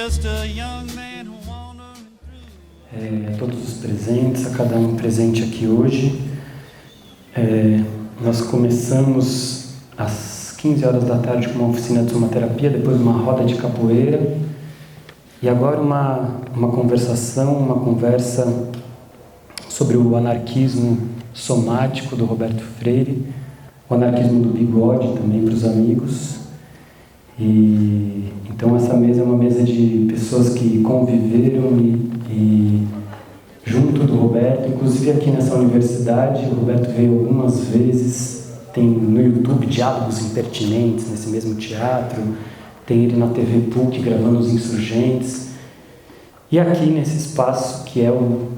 A todos os presentes, a cada um presente aqui hoje. Nós começamos às 15 horas da tarde com uma oficina de somaterapia, depois uma roda de capoeira e agora uma conversa sobre o anarquismo somático do Roberto Freire, o anarquismo do bigode também para os amigos. E então essa mesa é uma mesa de pessoas que conviveram e junto do Roberto, inclusive aqui nessa universidade. O Roberto veio algumas vezes, tem no YouTube Diálogos Impertinentes, nesse mesmo teatro, tem ele na TV PUC gravando Os Insurgentes, e aqui nesse espaço que é o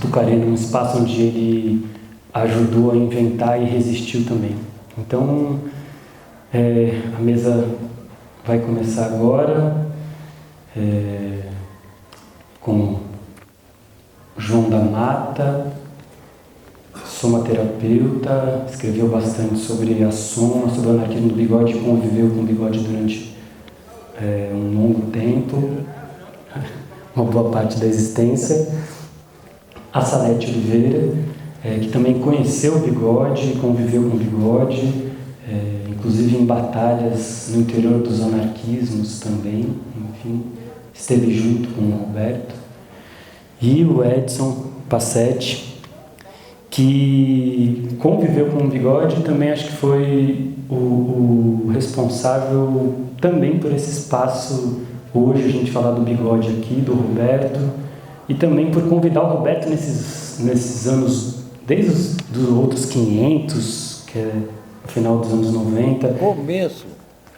Tucarena, um espaço onde ele ajudou a inventar e resistiu também. Então, a mesa vai começar agora com João da Mata, somaterapeuta, escreveu bastante sobre a soma, sobre o anarquismo do bigode, conviveu com o bigode durante um longo tempo, uma boa parte da existência. A Salete Oliveira, que também conheceu o bigode, conviveu com o bigode, inclusive em batalhas no interior dos anarquismos também, enfim, esteve junto com o Roberto. E o Edson Passetti, que conviveu com o bigode e também acho que foi o responsável também por esse espaço, hoje a gente falar do bigode aqui, do Roberto, e também por convidar o Roberto nesses anos, desde os outros 500, que é no final dos anos 90. Começo.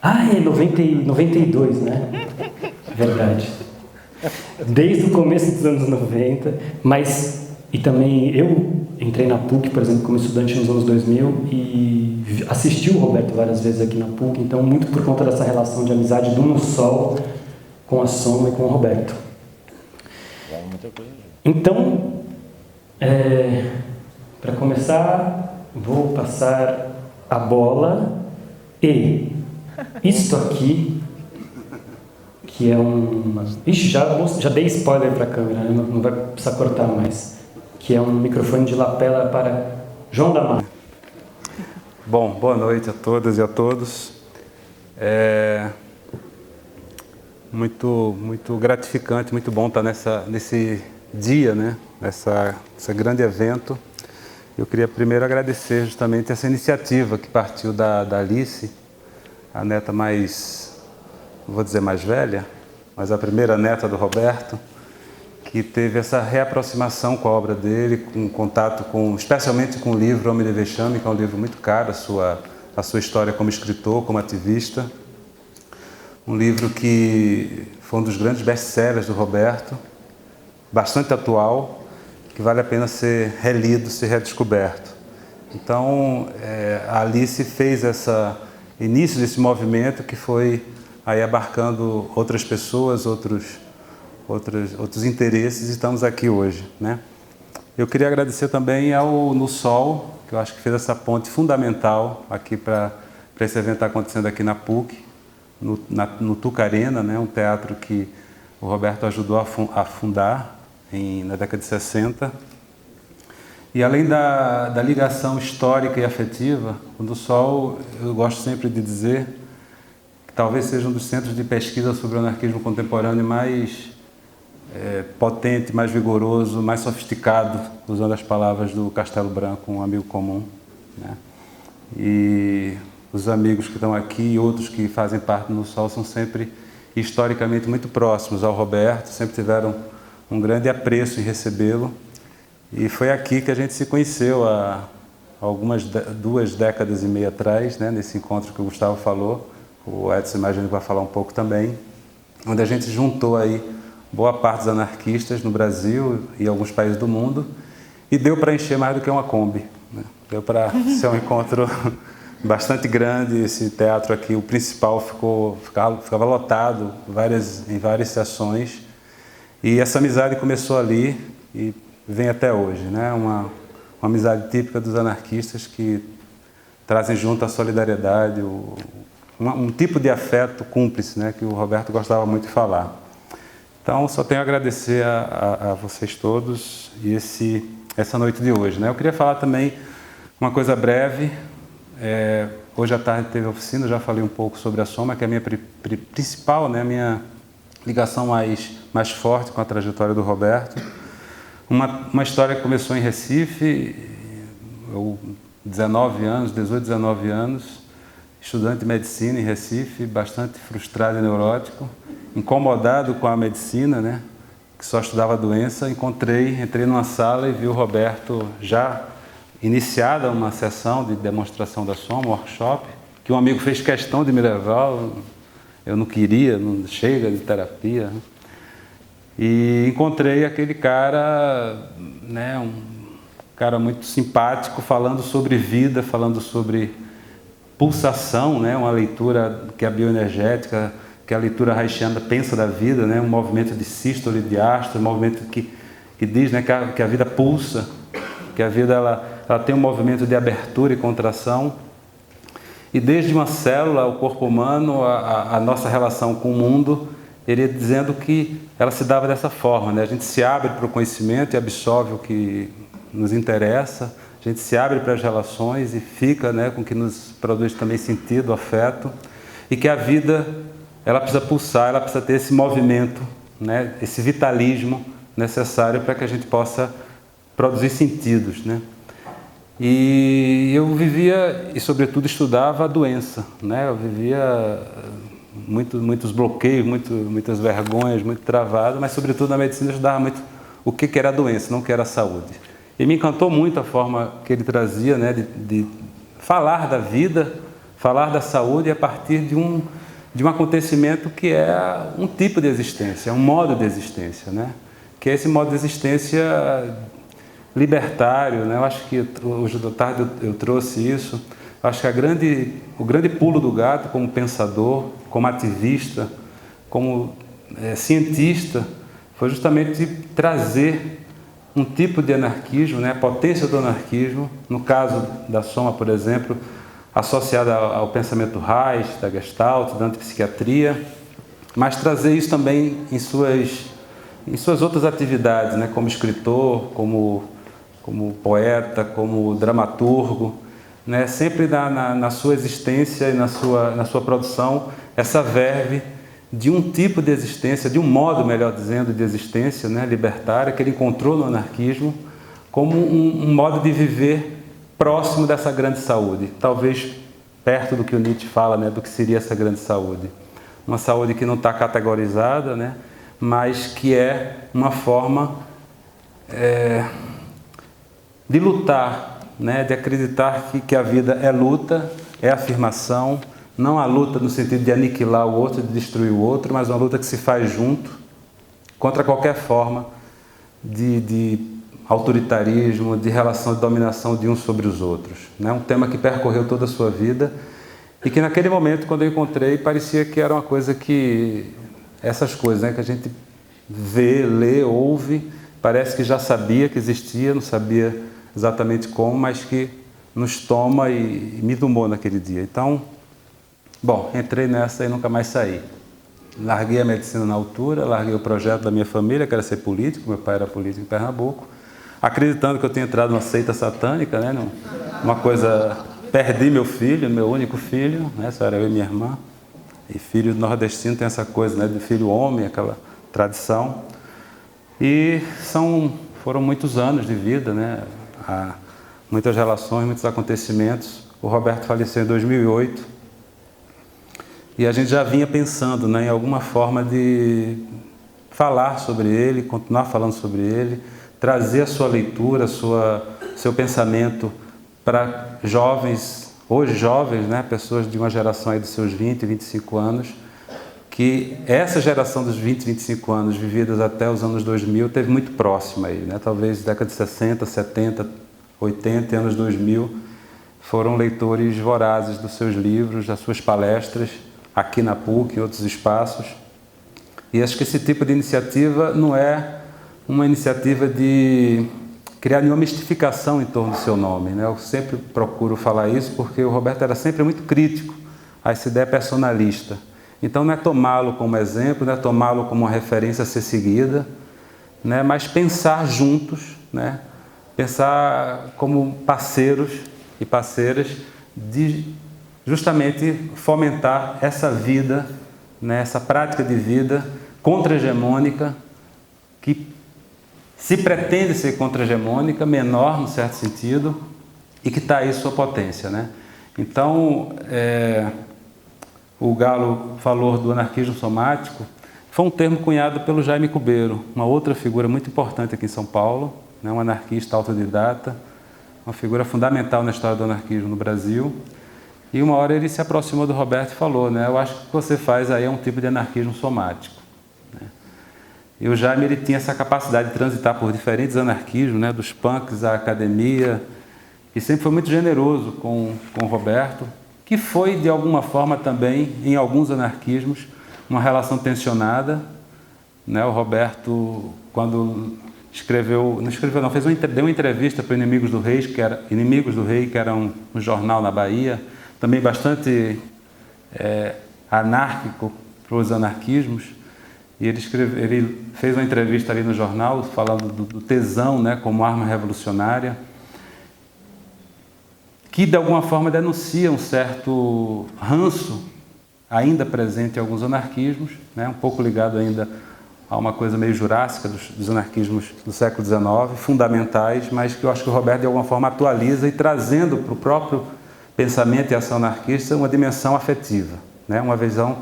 É 92, né? Verdade. Desde o começo dos anos 90, e também eu entrei na PUC, por exemplo, como estudante nos anos 2000 e assisti o Roberto várias vezes aqui na PUC, então muito por conta dessa relação de amizade do No Sol com a Soma e com o Roberto. Então, para começar, vou passar a bola e isto aqui, que é Ixi, já dei spoiler para a câmera, né? Não vai precisar cortar mais. Que é um microfone de lapela para João da Mata. Bom, boa noite a todas e a todos. Muito gratificante, muito bom estar nesse dia, né? Esse grande evento. Eu queria primeiro agradecer justamente essa iniciativa que partiu da Alice, a neta mais, não vou dizer mais velha, mas a primeira neta do Roberto, que teve essa reaproximação com a obra dele, com contato especialmente com o livro Homem de Vexame, que é um livro muito caro, a sua história como escritor, como ativista. Um livro que foi um dos grandes best-sellers do Roberto, bastante atual, que vale a pena ser relido, ser redescoberto. Então, a Alice fez início desse movimento que foi aí abarcando outras pessoas, outros interesses, e estamos aqui hoje, né? Eu queria agradecer também ao No Sol, que eu acho que fez essa ponte fundamental aqui para esse evento estar acontecendo aqui na PUC, no Tucarena, né? Um teatro que o Roberto ajudou a fundar na década de 60. E além da ligação histórica e afetiva, o No Sol, eu gosto sempre de dizer, que talvez seja um dos centros de pesquisa sobre o anarquismo contemporâneo mais potente, mais vigoroso, mais sofisticado, usando as palavras do Castelo Branco, um amigo comum, né? E os amigos que estão aqui e outros que fazem parte do No Sol são sempre historicamente muito próximos ao Roberto, sempre tiveram um grande apreço em recebê-lo. E foi aqui que a gente se conheceu há 2 décadas e meia atrás, né, nesse encontro que o Gustavo falou, o Edson imagino que vai falar um pouco também, onde a gente juntou aí boa parte dos anarquistas no Brasil e alguns países do mundo, e deu para encher mais do que uma Kombi, né? Deu para ser um encontro bastante grande. Esse teatro aqui, o principal, ficava lotado em várias sessões, e essa amizade começou ali e vem até hoje, né? Uma amizade típica dos anarquistas que trazem junto a solidariedade, um tipo de afeto cúmplice, né, que o Roberto gostava muito de falar. Então, só tenho a agradecer a vocês todos e essa noite de hoje, né? Eu queria falar também uma coisa breve. Hoje à tarde teve oficina, já falei um pouco sobre a Soma, que é a minha principal, né, a minha ligação mais forte com a trajetória do Roberto. Uma história que começou em Recife, eu 18, 19 anos, estudante de medicina em Recife, bastante frustrado e neurótico, incomodado com a medicina, né, que só estudava doença. Entrei numa sala e vi o Roberto já iniciada uma sessão de demonstração da Soma, um workshop, que um amigo fez questão de me levar, eu não queria, não chega de terapia, né? E encontrei aquele cara, né, um cara muito simpático, falando sobre vida, falando sobre pulsação, né, uma leitura que é bioenergética, que a leitura haitiana pensa da vida, né, um movimento de sístole e diástole, um movimento que diz, né, que a vida pulsa, que a vida ela tem um movimento de abertura e contração. E desde uma célula, o corpo humano, a nossa relação com o mundo, ele ia dizendo que ela se dava dessa forma, né? A gente se abre para o conhecimento e absorve o que nos interessa, a gente se abre para as relações e fica, né, com o que nos produz também sentido, afeto, e que a vida, ela precisa pulsar, ela precisa ter esse movimento, né, esse vitalismo necessário para que a gente possa produzir sentidos, né? E eu vivia, e sobretudo estudava a doença, né? Eu vivia muitos bloqueios, muitas vergonhas, muito travado, mas sobretudo na medicina eu estudava muito o que era a doença, não o que era a saúde. E me encantou muito a forma que ele trazia, né, de falar da vida, falar da saúde a partir de um acontecimento que é um tipo de existência, um modo de existência, né? Que é esse modo de existência libertário, né? Eu acho que hoje à tarde eu trouxe isso. Eu acho que o grande pulo do gato como pensador, como ativista, como cientista, foi justamente trazer um tipo de anarquismo, né? A potência do anarquismo, no caso da Soma, por exemplo, associada ao pensamento Reich, da Gestalt, da antipsiquiatria, mas trazer isso também em suas outras atividades, né? Como escritor, como poeta, como dramaturgo, né? Sempre na sua existência e na sua produção, essa verve de um tipo de existência, de um modo, melhor dizendo, de existência, né, libertária, que ele encontrou no anarquismo, como um modo de viver próximo dessa grande saúde, talvez perto do que o Nietzsche fala, né, do que seria essa grande saúde. Uma saúde que não está categorizada, né, mas que é uma forma de lutar, né, de acreditar que a vida é luta, é afirmação, não a luta no sentido de aniquilar o outro, de destruir o outro, mas uma luta que se faz junto contra qualquer forma de autoritarismo, de relação de dominação de uns sobre os outros, né? Um tema que percorreu toda a sua vida e que naquele momento, quando eu encontrei, parecia que era uma coisa que... Essas coisas, né, que a gente vê, lê, ouve, parece que já sabia que existia, não sabia exatamente como, mas que nos toma e me tomou naquele dia. Então, bom, entrei nessa e nunca mais saí. Larguei a medicina na altura, larguei o projeto da minha família, que era ser político, meu pai era político em Pernambuco, acreditando que eu tinha entrado numa seita satânica, né, numa coisa... Perdi meu filho, meu único filho, né, só era eu e minha irmã, e filho nordestino tem essa coisa, né, de filho homem, aquela tradição. E foram muitos anos de vida, né, muitas relações, muitos acontecimentos. O Roberto faleceu em 2008 e a gente já vinha pensando, né, em alguma forma de falar sobre ele, continuar falando sobre ele, trazer a sua leitura, seu pensamento para jovens, hoje jovens, né, pessoas de uma geração aí dos seus 20, 25 anos, que essa geração dos 20, 25 anos, vividas até os anos 2000, teve muito próxima aí, né? Talvez década de 60, 70, 80 e anos 2000, foram leitores vorazes dos seus livros, das suas palestras, aqui na PUC, em outros espaços. E acho que esse tipo de iniciativa não é uma iniciativa de criar nenhuma mistificação em torno do seu nome, né? Eu sempre procuro falar isso porque o Roberto era sempre muito crítico a essa ideia personalista. Então não é tomá-lo como exemplo, não é tomá-lo como uma referência a ser seguida, né? Mas pensar juntos, né? Pensar como parceiros e parceiras de justamente fomentar essa vida, né? Essa prática de vida contra-hegemônica, que se pretende ser contra-hegemônica, menor no certo sentido, e que está aí sua potência, né? Então, o Galo falou do anarquismo somático, foi um termo cunhado pelo Jaime Cubeiro, uma outra figura muito importante aqui em São Paulo, né? Um anarquista autodidata, uma figura fundamental na história do anarquismo no Brasil. E uma hora ele se aproximou do Roberto e falou, né? Eu acho que o que você faz aí é um tipo de anarquismo somático, né? E o Jaime, ele tinha essa capacidade de transitar por diferentes anarquismos, né? Dos punks à academia, e sempre foi muito generoso com o Roberto, que foi, de alguma forma também, em alguns anarquismos, uma relação tensionada, né? O Roberto, quando deu uma entrevista para Inimigos do Rei, que era um jornal na Bahia, também bastante anárquico para os anarquismos, e ele fez uma entrevista ali no jornal falando do tesão, né, como arma revolucionária, que de alguma forma denuncia um certo ranço ainda presente em alguns anarquismos, né, um pouco ligado ainda a uma coisa meio jurássica dos anarquismos do século XIX, fundamentais, mas que eu acho que o Roberto de alguma forma atualiza e trazendo para o próprio pensamento e ação anarquista uma dimensão afetiva, né, uma visão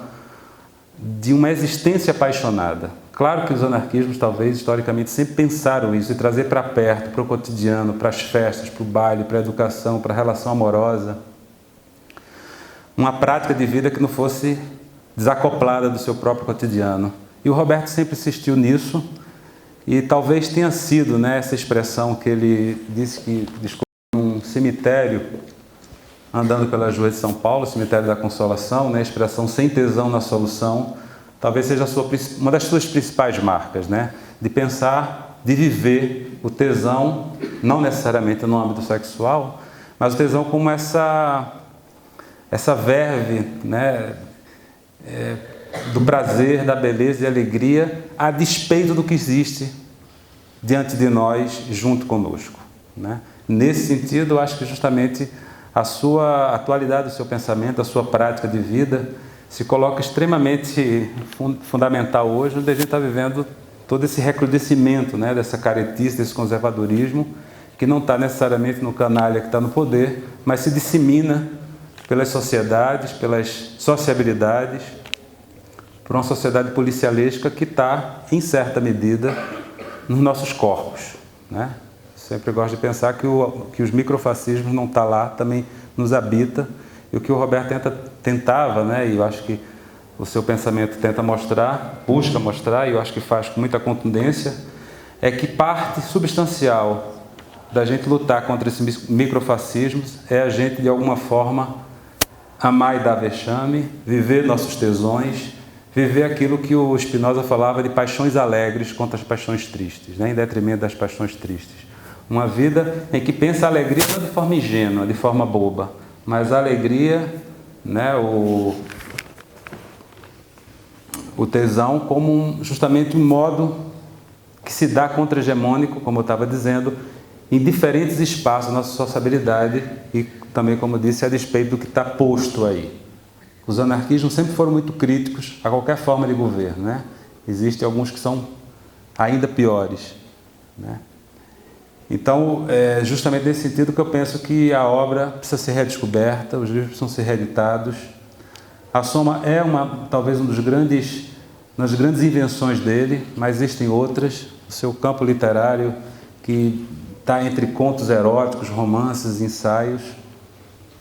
de uma existência apaixonada. Claro que os anarquismos, talvez, historicamente, sempre pensaram isso, e trazer para perto, para o cotidiano, para as festas, para o baile, para a educação, para a relação amorosa, uma prática de vida que não fosse desacoplada do seu próprio cotidiano. E o Roberto sempre insistiu nisso, e talvez tenha sido, né, essa expressão que ele disse que descobriu num cemitério, andando pelas ruas de São Paulo, cemitério da Consolação, né, a expressão sem tesão na solução, talvez seja uma das suas principais marcas, né? De pensar, de viver o tesão, não necessariamente no âmbito sexual, mas o tesão como essa verve, né? Do prazer, da beleza e alegria, a despeito do que existe diante de nós, junto conosco, né? Nesse sentido, eu acho que justamente a sua atualidade, o seu pensamento, a sua prática de vida se coloca extremamente fundamental hoje, onde a gente está vivendo todo esse recrudescimento, né, dessa caretice, desse conservadorismo, que não está necessariamente no canalha que está no poder, mas se dissemina pelas sociedades, pelas sociabilidades, por uma sociedade policialesca que está, em certa medida, nos nossos corpos, né? Sempre gosto de pensar que os microfascismos não estão lá, também nos habita. E o que o Roberto tentava, né, e eu acho que o seu pensamento tenta mostrar, busca mostrar, e eu acho que faz com muita contundência, é que parte substancial da gente lutar contra esses microfascismos é a gente, de alguma forma, amar e dar vexame, viver nossos tesões, viver aquilo que o Spinoza falava de paixões alegres contra as paixões tristes, né, em detrimento das paixões tristes. Uma vida em que pensa a alegria não de forma ingênua, de forma boba, mas a alegria, né, o tesão como justamente um modo que se dá contra-hegemônico, como eu estava dizendo, em diferentes espaços da nossa sociabilidade e também, como eu disse, a despeito do que está posto aí. Os anarquismos sempre foram muito críticos a qualquer forma de governo, né? Existem alguns que são ainda piores, né? Então, é justamente nesse sentido que eu penso que a obra precisa ser redescoberta, os livros precisam ser reeditados. A Soma é talvez uma das grandes invenções dele, mas existem outras. O seu campo literário, que está entre contos eróticos, romances, ensaios,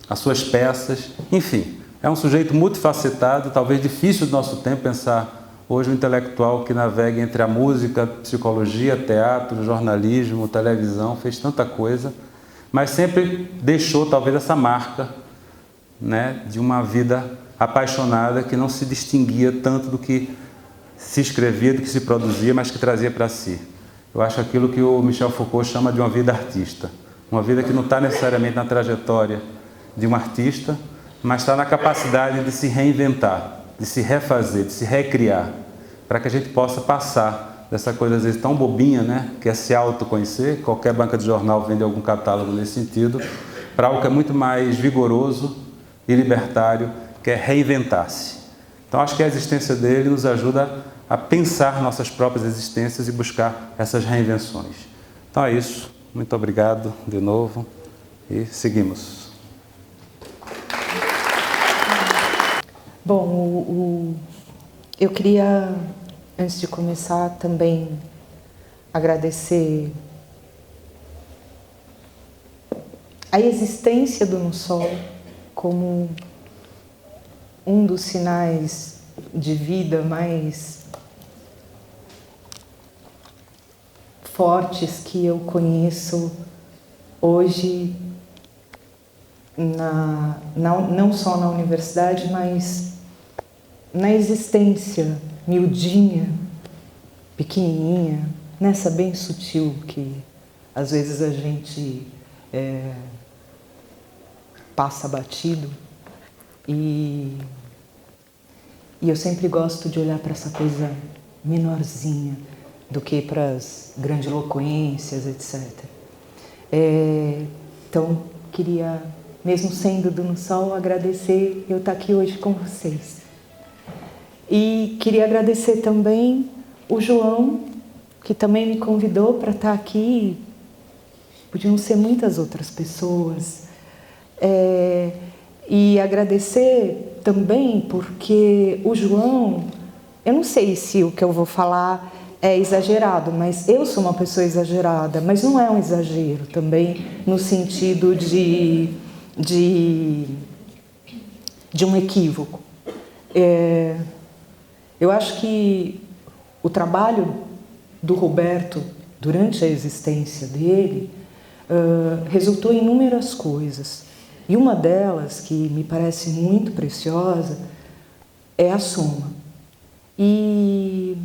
as suas peças, enfim. É um sujeito multifacetado, talvez difícil do nosso tempo pensar hoje um intelectual que navegue entre a música, psicologia, teatro, jornalismo, televisão, fez tanta coisa, mas sempre deixou talvez essa marca, né, de uma vida apaixonada que não se distinguia tanto do que se escrevia, do que se produzia, mas que trazia para si. Eu acho aquilo que o Michel Foucault chama de uma vida artista, uma vida que não está necessariamente na trajetória de um artista, mas está na capacidade de se reinventar, de se refazer, de se recriar, para que a gente possa passar dessa coisa às vezes tão bobinha, né, que é se autoconhecer. Qualquer banca de jornal vende algum catálogo nesse sentido, para algo que é muito mais vigoroso e libertário, que é reinventar-se. Então acho que a existência dele nos ajuda a pensar nossas próprias existências e buscar essas reinvenções. Então é isso. Muito obrigado de novo e seguimos. Bom, eu queria, antes de começar, também agradecer a existência do No Sol como um dos sinais de vida mais fortes que eu conheço hoje, não só na universidade, mas na existência miudinha, pequenininha, nessa bem sutil que às vezes a gente passa batido. E eu sempre gosto de olhar para essa coisa menorzinha do que para as grandiloquências, etc. Então, queria, mesmo sendo do No Sol, agradecer eu estar aqui hoje com vocês. E queria agradecer também o João, que também me convidou para estar aqui. Podiam ser muitas outras pessoas. E agradecer também porque o João, eu não sei se o que eu vou falar é exagerado, mas eu sou uma pessoa exagerada, mas não é um exagero também no sentido de um equívoco. Eu acho que o trabalho do Roberto durante a existência dele resultou em inúmeras coisas. E uma delas, que me parece muito preciosa, é a Soma. E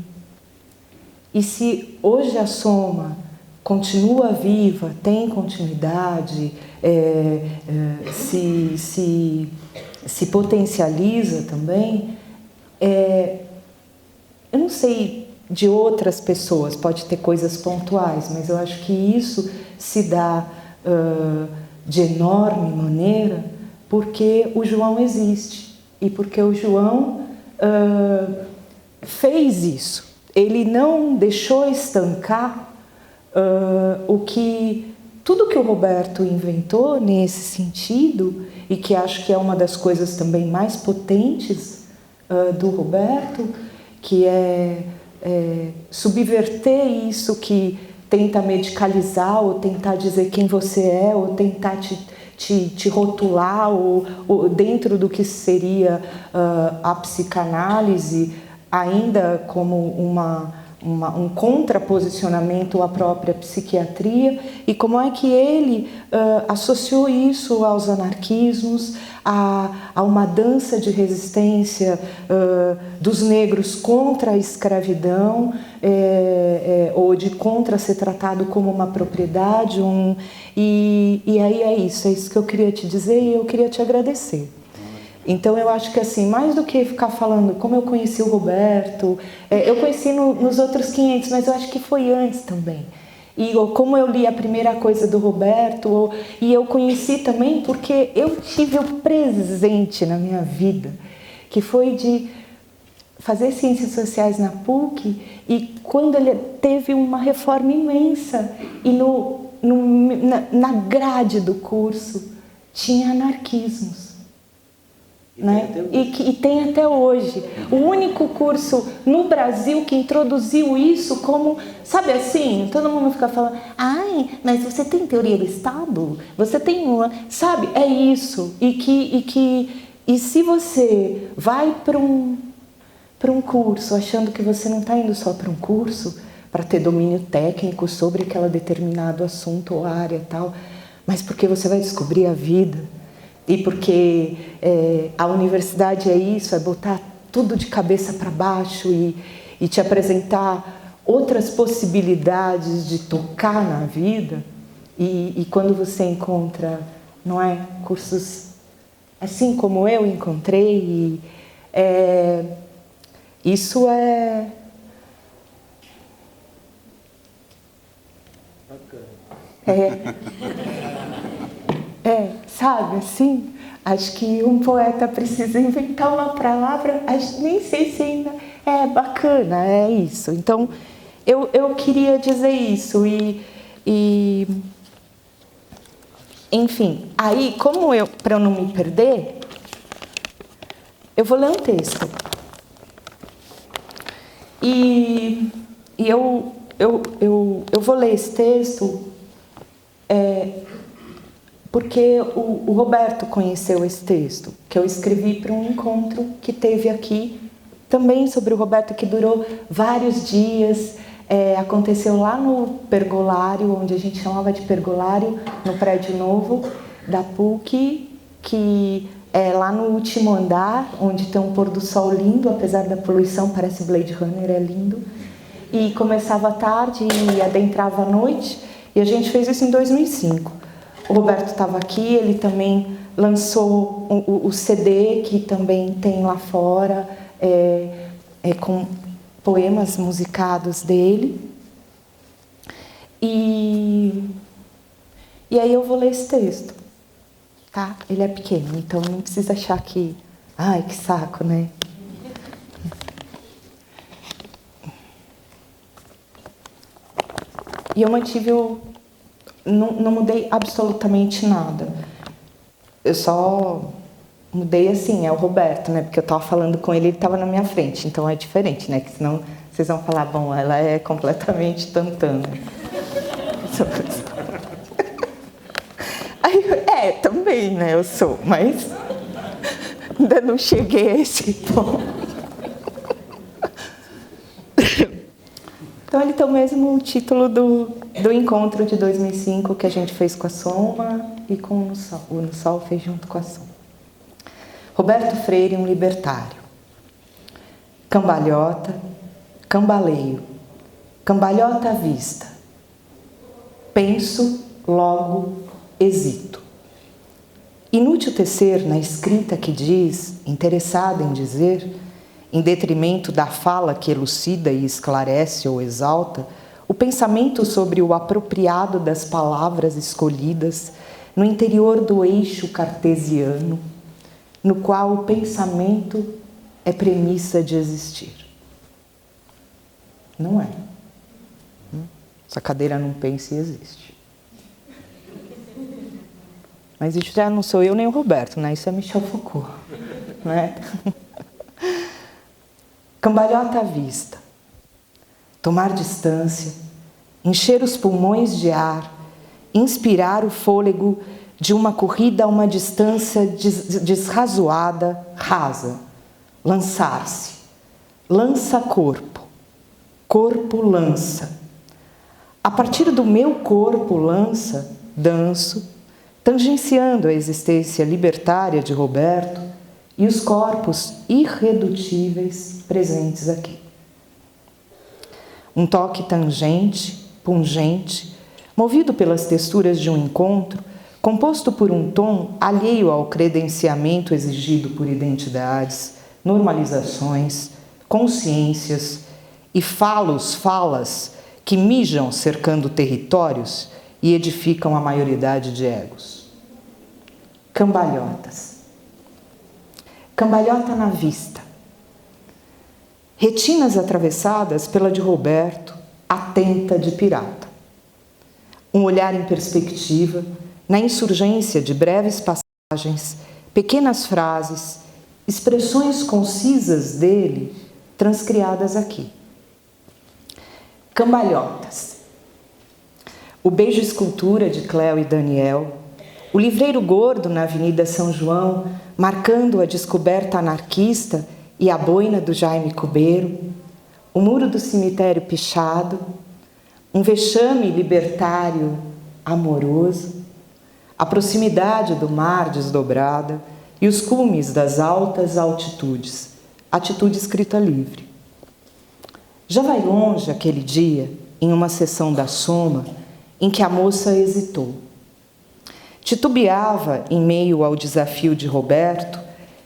se hoje a Soma continua viva, tem continuidade, se potencializa também, eu não sei de outras pessoas, pode ter coisas pontuais, mas eu acho que isso se dá de enorme maneira porque o João existe e porque o João fez isso. Ele não deixou estancar tudo que o Roberto inventou nesse sentido, e que acho que é uma das coisas também mais potentes do Roberto, que é subverter isso que tenta medicalizar, ou tentar dizer quem você é, ou tentar te rotular, ou dentro do que seria a psicanálise, ainda como um contraposicionamento à própria psiquiatria, e como é que ele associou isso aos anarquismos, a uma dança de resistência dos negros contra a escravidão, ou de contra ser tratado como uma propriedade. E aí é isso que eu queria te dizer, e eu queria te agradecer. Então eu acho que assim, mais do que ficar falando como eu conheci o Roberto, eu conheci nos outros 500, mas eu acho que foi antes também. E como eu li a primeira coisa do Roberto, e eu conheci também porque eu tive o presente na minha vida, que foi de fazer Ciências Sociais na PUC, e quando ele teve uma reforma imensa, e na grade do curso tinha anarquismos. Né? E tem até hoje. O único curso no Brasil que introduziu isso como, sabe assim, todo mundo fica falando, ai, mas você tem teoria do Estado? Você tem uma, sabe? É isso. E se você vai para um curso achando que você não está indo só para um curso para ter domínio técnico sobre aquele determinado assunto ou área e tal, mas porque você vai descobrir a vida. E porque a universidade é isso, é botar tudo de cabeça para baixo e te apresentar outras possibilidades de tocar na vida. E quando você encontra, não é, cursos assim como eu encontrei. Isso é... sabe, assim, acho que um poeta precisa inventar uma palavra, nem sei se ainda é bacana, é isso. Então, eu queria dizer isso enfim, aí, para eu não me perder, eu vou ler um texto. E eu vou ler esse texto porque o Roberto conheceu esse texto, que eu escrevi para um encontro que teve aqui, também sobre o Roberto, que durou vários dias. Aconteceu lá no pergolário, onde a gente chamava de pergolário, no prédio novo da PUC, que é lá no último andar, onde tem um pôr do sol lindo, apesar da poluição, parece Blade Runner, é lindo. E começava à tarde e adentrava à noite, e a gente fez isso em 2005. O Roberto estava aqui, ele também lançou o CD, que também tem lá fora, com poemas musicados dele. E aí eu vou ler esse texto, tá? Ele é pequeno, então não precisa achar que... Ai, que saco, né? E eu mantive não mudei absolutamente nada. Eu só mudei assim, é o Roberto, né? Porque eu estava falando com ele, ele estava na minha frente, então é diferente, né? Que senão vocês vão falar, bom, ela é completamente tantã. Também, né? Eu sou, mas ainda não cheguei a esse ponto. Então ele tem o mesmo título do encontro de 2005 que a gente fez com a Soma e com o Nussol. O Nussol fez junto com a Soma. Roberto Freire, um libertário. Cambalhota, cambaleio, cambalhota à vista. Penso, logo, hesito. Inútil tecer na escrita que diz, interessada em dizer, em detrimento da fala que elucida e esclarece ou exalta, o pensamento sobre o apropriado das palavras escolhidas no interior do eixo cartesiano, no qual o pensamento é premissa de existir. Não é. Essa cadeira não pensa e existe. Mas isso já não sou eu nem o Roberto, né? Isso é Michel Foucault, né? Cambalhota à vista. Tomar distância, encher os pulmões de ar, inspirar o fôlego de uma corrida a uma distância desrazoada, rasa. Lançar-se. Lança corpo. Corpo lança. A partir do meu corpo lança, danço, tangenciando a existência libertária de Roberto e os corpos irredutíveis presentes aqui. Um toque tangente, pungente, movido pelas texturas de um encontro, composto por um tom alheio ao credenciamento exigido por identidades, normalizações, consciências e falas que mijam cercando territórios e edificam a maioridade de egos. Cambalhotas. Cambalhota na vista. Retinas atravessadas pela de Roberto, atenta de pirata. Um olhar em perspectiva, na insurgência de breves passagens, pequenas frases, expressões concisas dele, transcriadas aqui. Cambalhotas. O beijo-escultura de Cléo e Daniel, o livreiro gordo na Avenida São João, marcando a descoberta anarquista e a boina do Jaime Cubeiro, o muro do cemitério pichado, um vexame libertário amoroso, a proximidade do mar desdobrada e os cumes das altas altitudes, atitude escrita livre. Já vai longe aquele dia, em uma sessão da Soma, em que a moça hesitou. Titubeava em meio ao desafio de Roberto,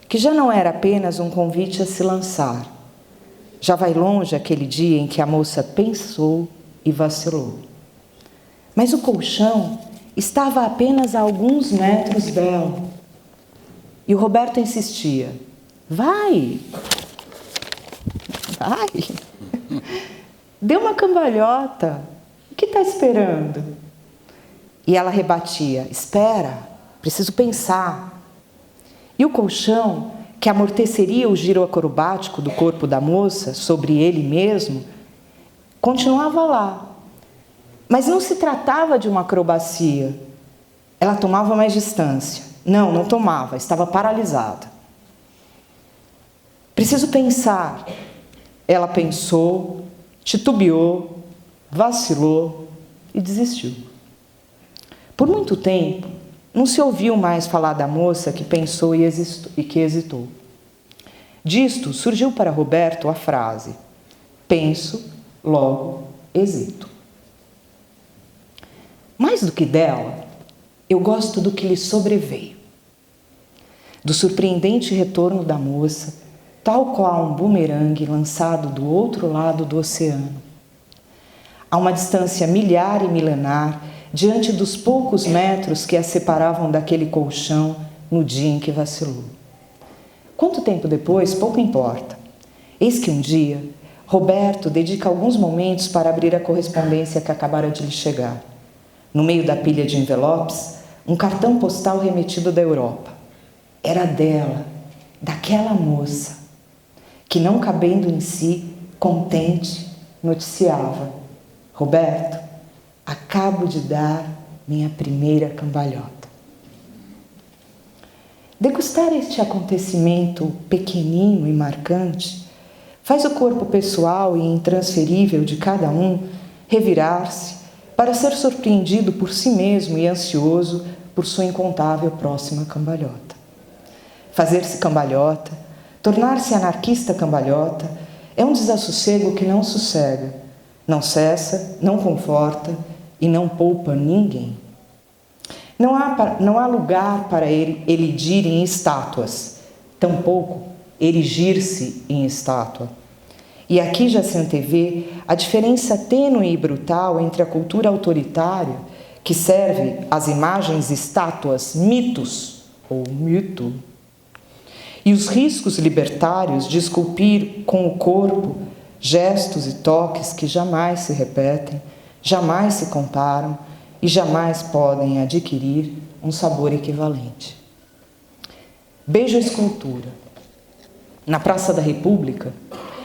que já não era apenas um convite a se lançar. Já vai longe aquele dia em que a moça pensou e vacilou. Mas o colchão estava apenas a alguns metros dela. E o Roberto insistia: vai, vai, dê uma cambalhota, o que está esperando? E ela rebatia: espera, preciso pensar. E o colchão, que amorteceria o giro acrobático do corpo da moça sobre ele mesmo, continuava lá. Mas não se tratava de uma acrobacia. Ela tomava mais distância. Não tomava, estava paralisada. Preciso pensar. Ela pensou, titubeou, vacilou e desistiu. Por muito tempo, não se ouviu mais falar da moça que pensou e que hesitou. Disto surgiu para Roberto a frase: penso, logo hesito. Mais do que dela, eu gosto do que lhe sobreveio. Do surpreendente retorno da moça, tal qual um bumerangue lançado do outro lado do oceano. A uma distância milhar e milenar, diante dos poucos metros que a separavam daquele colchão no dia em que vacilou. Quanto tempo depois, pouco importa. Eis que um dia, Roberto dedica alguns momentos para abrir a correspondência que acabara de lhe chegar. No meio da pilha de envelopes, um cartão postal remetido da Europa. Era dela, daquela moça, que, não cabendo em si, contente, noticiava: Roberto, acabo de dar minha primeira cambalhota. Degustar este acontecimento pequenino e marcante faz o corpo pessoal e intransferível de cada um revirar-se para ser surpreendido por si mesmo e ansioso por sua incontável próxima cambalhota. Fazer-se cambalhota, tornar-se anarquista cambalhota, é um desassossego que não sossega, não cessa, não conforta e não poupa ninguém. Não há lugar para elidir em estátuas, tampouco erigir-se em estátua. E aqui já se antevê a diferença tênue e brutal entre a cultura autoritária, que serve às imagens estátuas, mitos ou mito, e os riscos libertários de esculpir com o corpo gestos e toques que jamais se repetem, jamais se comparam e jamais podem adquirir um sabor equivalente. Beijo a escultura. Na Praça da República,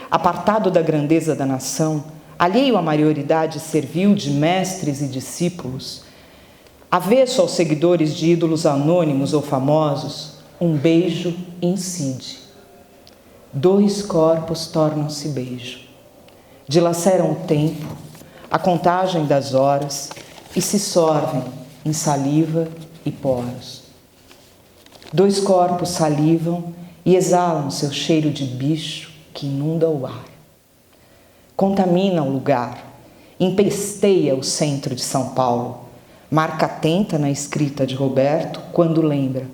apartado da grandeza da nação, alheio à maioridade servil de mestres e discípulos, avesso aos seguidores de ídolos anônimos ou famosos, um beijo incide. Dois corpos tornam-se beijo. Dilaceram o tempo, a contagem das horas e se sorvem em saliva e poros. Dois corpos salivam e exalam seu cheiro de bicho que inunda o ar. Contamina o lugar, empesteia o centro de São Paulo, marca atenta na escrita de Roberto quando lembra: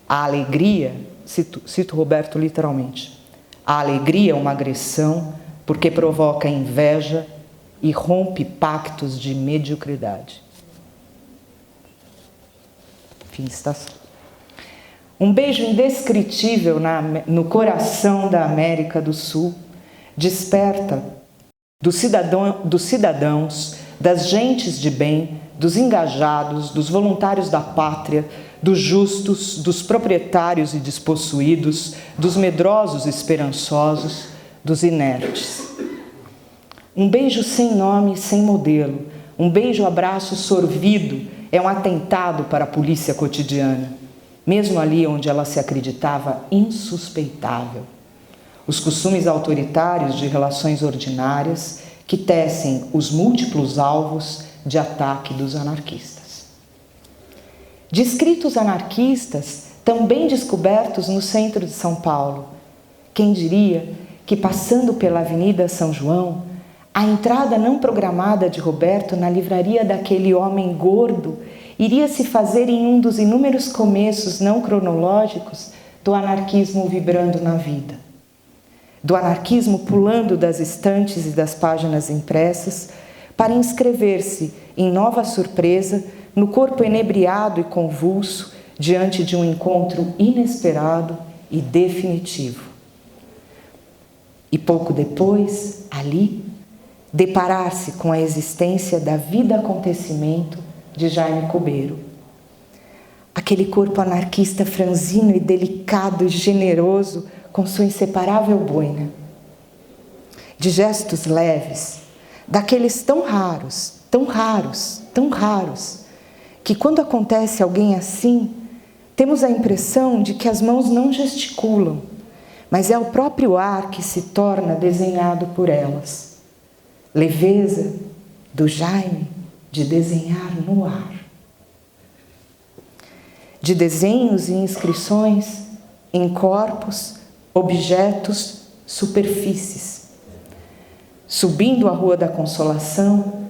a alegria, cito Roberto literalmente, a alegria é uma agressão porque provoca inveja e rompe pactos de mediocridade. Fim de citação. Um beijo indescritível no coração da América do Sul desperta dos cidadãos, das gentes de bem, dos engajados, dos voluntários da pátria, dos justos, dos proprietários e despossuídos, dos medrosos e esperançosos, dos inertes. Um beijo sem nome, sem modelo, um beijo-abraço sorvido é um atentado para a polícia cotidiana, mesmo ali onde ela se acreditava insuspeitável. Os costumes autoritários de relações ordinárias que tecem os múltiplos alvos de ataque dos anarquistas. Descritos anarquistas também descobertos no centro de São Paulo. Quem diria que, passando pela Avenida São João, a entrada não programada de Roberto na livraria daquele homem gordo iria se fazer em um dos inúmeros começos não cronológicos do anarquismo vibrando na vida. Do anarquismo pulando das estantes e das páginas impressas para inscrever-se em nova surpresa no corpo enebriado e convulso diante de um encontro inesperado e definitivo. E pouco depois, ali, deparar-se com a existência da vida-acontecimento de Jaime Cubeiro. Aquele corpo anarquista franzino e delicado e generoso com sua inseparável boina. De gestos leves, daqueles tão raros, tão raros, tão raros, que quando acontece alguém assim, temos a impressão de que as mãos não gesticulam, mas é o próprio ar que se torna desenhado por elas. Leveza do Jaime de desenhar no ar. De desenhos e inscrições em corpos, objetos, superfícies. Subindo a Rua da Consolação,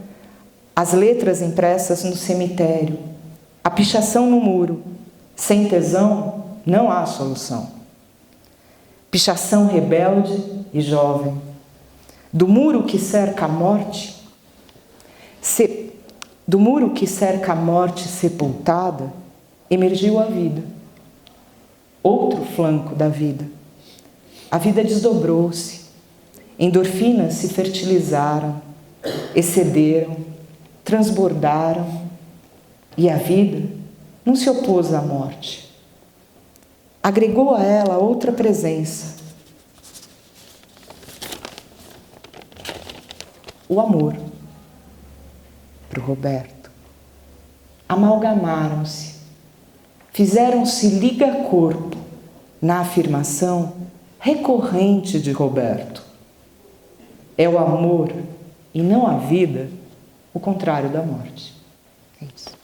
as letras impressas no cemitério, a pichação no muro. Sem tesão, não há solução. Pichação rebelde e jovem. Do muro que cerca a morte, do muro que cerca a morte sepultada, emergiu a vida. Outro flanco da vida. A vida desdobrou-se. Endorfinas se fertilizaram, excederam, transbordaram, e a vida não se opôs à morte. Agregou a ela outra presença. O amor. Para o Roberto. Amalgamaram-se. Fizeram-se liga-corpo na afirmação recorrente de Roberto. É o amor e não a vida o contrário da morte. É isso.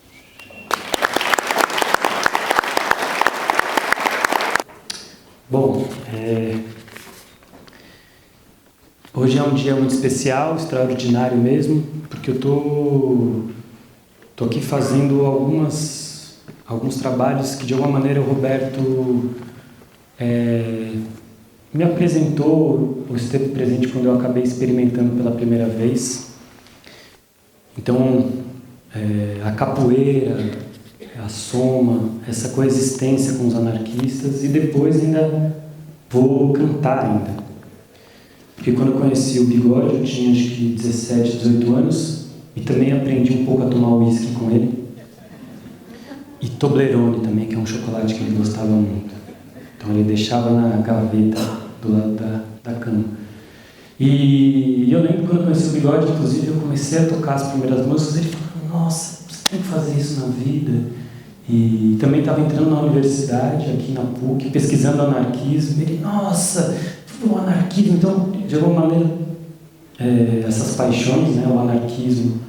Bom, hoje é um dia muito especial, extraordinário mesmo, porque eu tô aqui fazendo alguns trabalhos que de alguma maneira o Roberto me apresentou, ou esteve presente quando eu acabei experimentando pela primeira vez. Então, a capoeira, a soma, essa coexistência com os anarquistas, e depois ainda vou cantar ainda. Porque quando eu conheci o Bigode, eu tinha acho que 17, 18 anos, e também aprendi um pouco a tomar uísque com ele. E Toblerone também, que é um chocolate que ele gostava muito. Então ele deixava na gaveta do lado da cama. E eu lembro que quando eu conheci o Bigode, inclusive, eu comecei a tocar as primeiras músicas, e ele falou, nossa, você tem que fazer isso na vida. E também estava entrando na universidade, aqui na PUC, pesquisando anarquismo. Ele, nossa, o anarquismo. Então, de alguma maneira, essas paixões, né, o anarquismo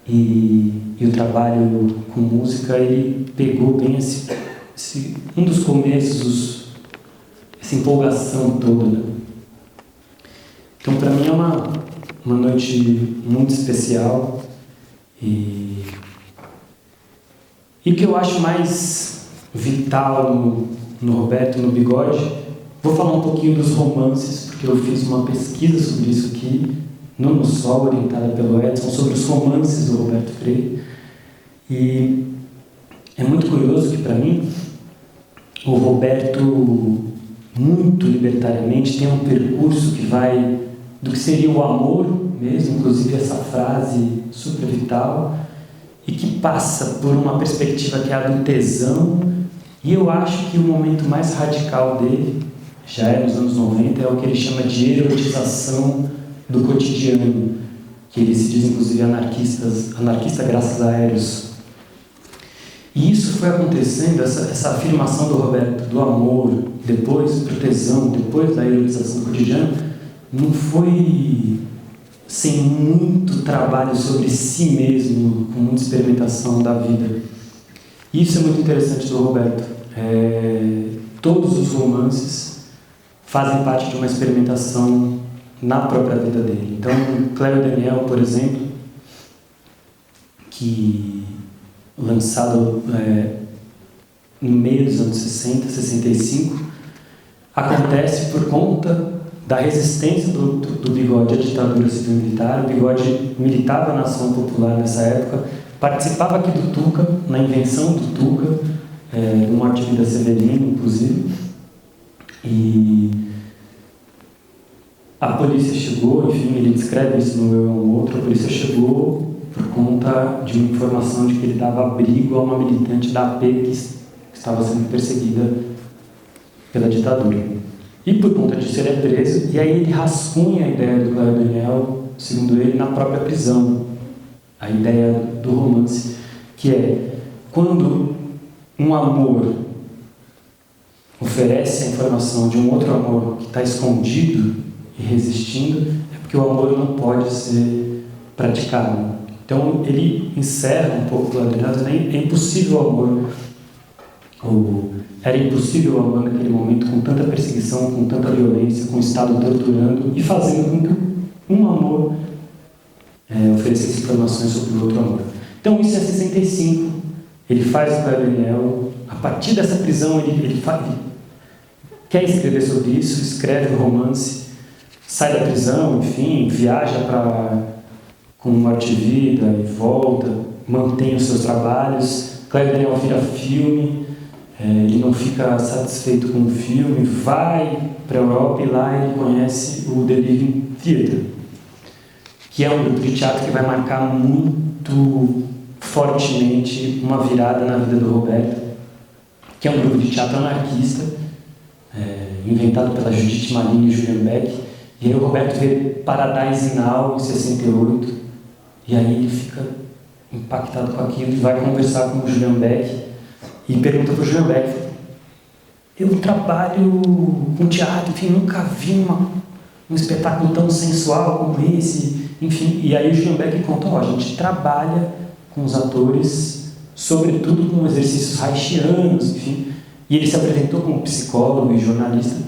e o trabalho com música, ele pegou bem um dos começos, essa empolgação toda, né? Então, para mim é uma noite muito especial e o que eu acho mais vital no Roberto, no Bigode, vou falar um pouquinho dos romances, porque eu fiz uma pesquisa sobre isso aqui, no Sol, orientada pelo Edson, sobre os romances do Roberto Freire. E é muito curioso que, para mim, o Roberto, muito libertariamente, tem um percurso que vai do que seria o amor mesmo, inclusive essa frase super vital, e que passa por uma perspectiva que é a do tesão, e eu acho que o momento mais radical dele, já é nos anos 90, é o que ele chama de erotização do cotidiano, que ele se diz inclusive anarquista graças a Eros. E isso foi acontecendo, essa afirmação do Roberto do amor, depois do tesão, depois da erotização do cotidiano, não foi sem muito trabalho sobre si mesmo, com muita experimentação da vida. Isso é muito interessante do Roberto. Todos os romances fazem parte de uma experimentação na própria vida dele. Então, Cléo Daniel, por exemplo, que lançado no meio dos anos 60, 65, acontece por conta da resistência do Bigode à ditadura civil-militar. O Bigode militava na ação popular nessa época, participava aqui do Tuca, na invenção do Tuca, no Morte e Vida Severino, inclusive. E a polícia chegou, enfim, ele descreve isso no Eu é um Outro, a polícia chegou por conta de uma informação de que ele dava abrigo a uma militante da AP que estava sendo perseguida pela ditadura. E por conta disso ele é preso, e aí ele rascunha a ideia do Cléber Daniel, segundo ele, na própria prisão. A ideia do romance, que é quando um amor oferece a informação de um outro amor que está escondido e resistindo, é porque o amor não pode ser praticado. Então ele encerra um pouco o Cléber Daniel, dizendo: é impossível o amor, era impossível o amor naquele momento, com tanta perseguição, com tanta violência, com o Estado torturando e fazendo com que um amor oferecesse informações sobre o outro amor. Então isso é 65, ele faz o Cléber Daniel, a partir dessa prisão ele quer escrever sobre isso, escreve o romance, sai da prisão, enfim, viaja com Morte e Vida e volta, mantém os seus trabalhos. Cléber Daniel vira filme, ele não fica satisfeito com o filme, vai para a Europa e lá ele conhece o The Living Theatre, que é um grupo de teatro que vai marcar muito fortemente uma virada na vida do Roberto, que é um grupo de teatro anarquista, inventado pela Judith Marini e Julian Beck. E aí o Roberto vê Paradise Now em 68, e aí ele fica impactado com aquilo e vai conversar com o Julian Beck e pergunta para o Julian Beck: eu trabalho com teatro, enfim, nunca vi um espetáculo tão sensual como esse, enfim. E aí o Julian Beck conta: a gente trabalha com os atores, sobretudo com exercícios reichianos, enfim. E ele se apresentou como psicólogo e jornalista.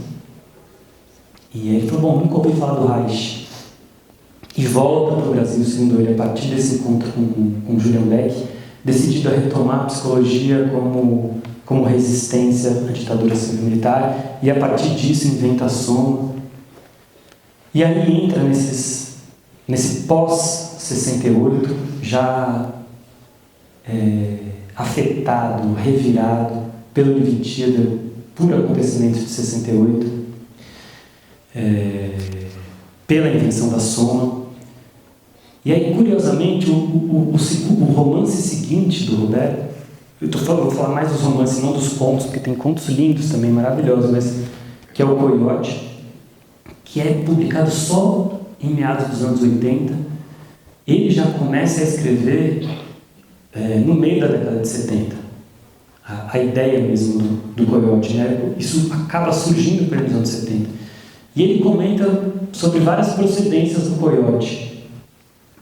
E ele falou: nunca ouvi falar do Reich. E volta para o Brasil, segundo ele, a partir desse encontro com Julian Beck, decidido a retomar a psicologia como resistência à ditadura civil-militar, e a partir disso inventa a Soma. E aí entra nesse pós-68, já afetado, revirado pelo Living Theatre, por acontecimentos de 68, pela invenção da Soma. E aí, curiosamente, o romance seguinte do Roberto, vou falar mais dos romances, não dos contos, porque tem contos lindos também, maravilhosos, mas que é o Coiote, que é publicado só em meados dos anos 80. Ele já começa a escrever no meio da década de 70. A ideia mesmo do Coiote, né? Isso acaba surgindo pelos anos 70. E ele comenta sobre várias procedências do Coiote.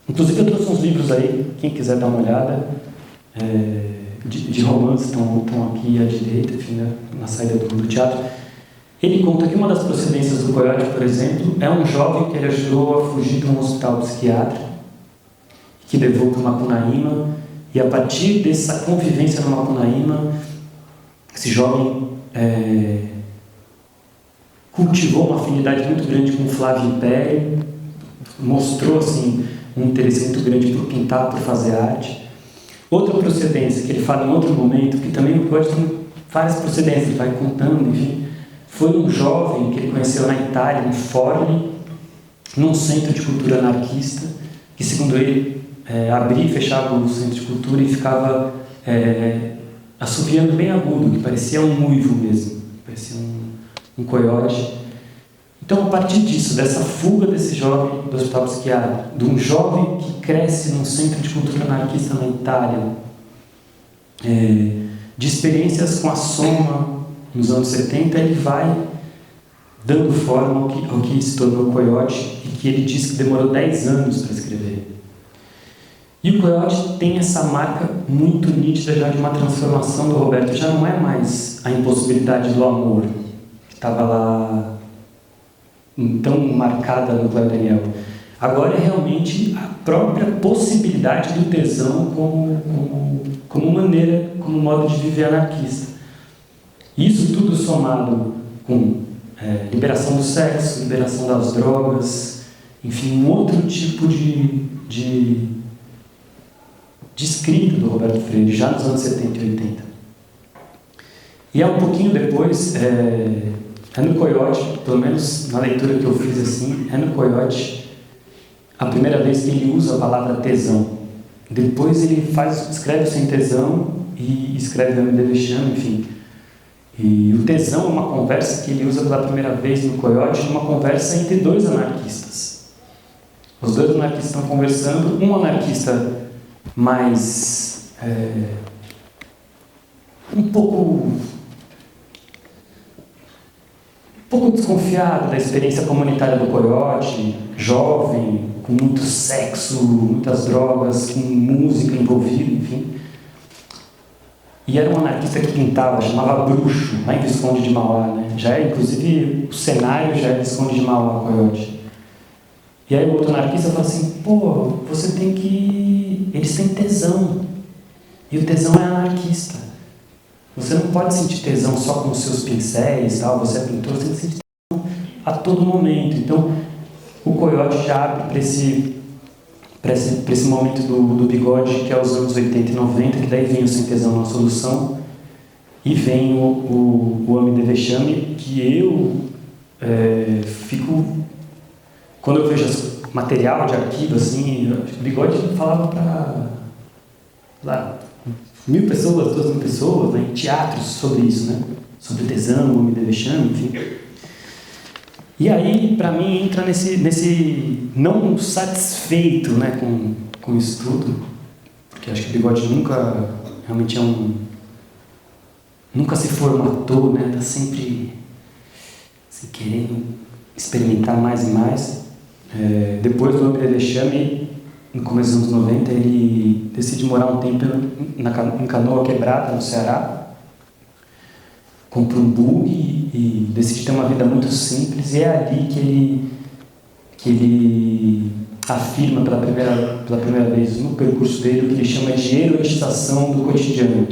Inclusive eu trouxe uns livros aí, quem quiser dar uma olhada, de romances, estão aqui à direita, enfim, na saída do teatro. Ele conta que uma das procedências do Coiote, por exemplo, é um jovem que ele ajudou a fugir de um hospital psiquiátrico, que levou para o Macunaíma, e a partir dessa convivência no Macunaíma, esse jovem cultivou uma afinidade muito grande com o Flávio Império, mostrou assim um interesse muito grande por pintar, por fazer arte. Outra procedência que ele fala em outro momento, que também pode ter várias procedências, ele vai contando, enfim, foi um jovem que ele conheceu na Itália, em Forli, num centro de cultura anarquista, que segundo ele abria e fechava o centro de cultura e ficava assoviando bem agudo, que parecia um uivo mesmo, parecia um coiote. Então, a partir disso, dessa fuga desse jovem do hospital psiquiátrico, de um jovem que cresce num centro de cultura anarquista na Itália, de experiências com a Soma nos anos 70, ele vai dando forma ao que se tornou o Coiote, e que ele diz que demorou 10 anos para escrever. E o Coiote tem essa marca muito nítida já de uma transformação do Roberto. Já não é mais a impossibilidade do amor, que estava lá tão marcada no Cléber Daniel. Agora é realmente a própria possibilidade do tesão como maneira, como modo de viver anarquista. Isso tudo somado com liberação do sexo, liberação das drogas, enfim, um outro tipo de escrita do Roberto Freire, já nos anos 70 e 80. E um pouquinho depois, é no Coyote, pelo menos na leitura que eu fiz assim, é no Coyote a primeira vez que ele usa a palavra tesão. Depois ele escreve Sem Tesão e escreve Homme de Vexame, enfim. E o tesão é uma conversa que ele usa pela primeira vez no Coyote, uma conversa entre dois anarquistas. Os dois anarquistas estão conversando, um anarquista mais um pouco desconfiado da experiência comunitária do Coyote, jovem, com muito sexo, muitas drogas, com música envolvida, enfim. E era um anarquista que pintava, chamava Bruxo, lá em Visconde de Mauá, né? Inclusive, o cenário já é Visconde de Mauá, Coyote. E aí o outro anarquista fala assim, pô, você tem que... Eles têm tesão. E o tesão é anarquista. Você não pode sentir tesão só com os seus pincéis, tal. Você é pintor, você tem que sentir tesão a todo momento. Então, o Coyote já abre para esse momento do Bigode, que é os anos 80 e 90, que daí vem o Sem Tesão na Solução, e vem o Homme de Vexame, que eu fico... Quando eu vejo material de arquivo, assim, o Bigode falava para 1.000 pessoas, 2.000 pessoas, né, em teatros sobre isso, né? Sobre tesão, o Homme de Vexame, enfim. E aí, para mim, entra nesse não satisfeito, né, com isso tudo, porque acho que o Bigode nunca realmente nunca se formatou, né, tá sempre assim, querendo experimentar mais e mais. Depois do Homme de Vexame, no começo dos anos 90, ele decide morar um tempo em Canoa Quebrada, no Ceará, compra um bug e decide ter uma vida muito simples, e é ali que ele afirma pela primeira vez no percurso dele o que ele chama de erotização do cotidiano.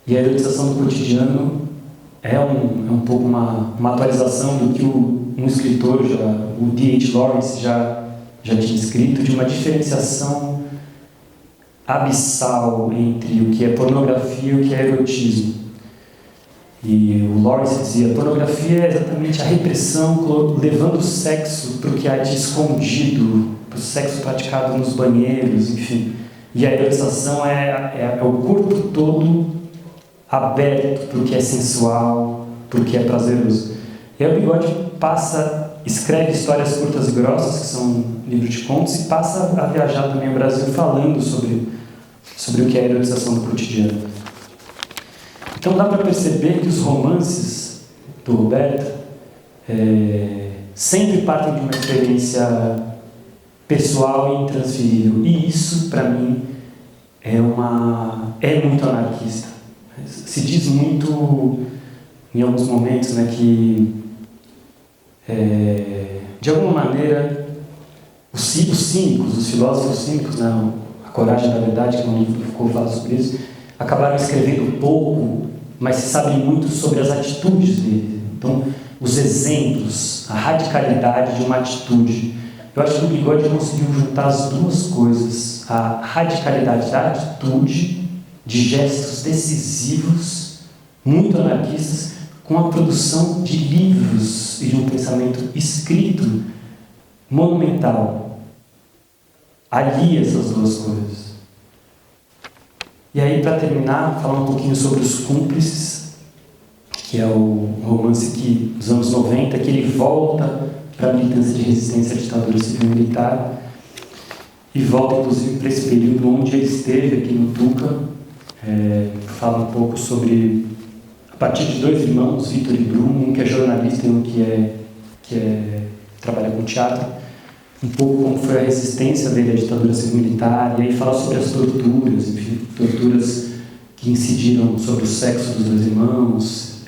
E a erotização do cotidiano é um pouco uma atualização do que um escritor, o D.H. Lawrence, já tinha escrito, de uma diferenciação abissal entre o que é pornografia e o que é erotismo. E o Lawrence dizia, a pornografia é exatamente a repressão levando o sexo para o que há de escondido, para o sexo praticado nos banheiros, enfim. E a erotização é o corpo todo aberto para o que é sensual, para o que é prazeroso. E aí o Bigode escreve histórias curtas e grossas, que são livros de contos, e passa a viajar também o Brasil falando sobre o que é a erotização do cotidiano. Então dá para perceber que os romances do Roberto sempre partem de uma experiência pessoal e intransferível. E isso, para mim, é muito anarquista. Se diz muito, em alguns momentos, né, que, de alguma maneira, os cínicos, os filósofos cínicos, né, A Coragem da Verdade, que é um livro que ficou falando sobre isso, acabaram escrevendo pouco, mas se sabe muito sobre as atitudes dele. Então, os exemplos, a radicalidade de uma atitude. Eu acho que o Bigode conseguiu juntar as duas coisas, a radicalidade da atitude, de gestos decisivos, muito anarquistas, com a produção de livros e de um pensamento escrito, monumental. Alia essas duas coisas. E aí, para terminar, falar um pouquinho sobre Os Cúmplices, que é o romance dos anos 90, que ele volta para a militância de resistência à ditadura civil-militar e volta, inclusive, para esse período onde ele esteve aqui no Tuca. Fala um pouco sobre, a partir de dois irmãos, Vitor e Bruno, um que é jornalista e um que trabalha com teatro, um pouco como foi a resistência dele à ditadura civil-militar, e aí fala sobre as torturas, enfim, torturas que incidiram sobre o sexo dos dois irmãos,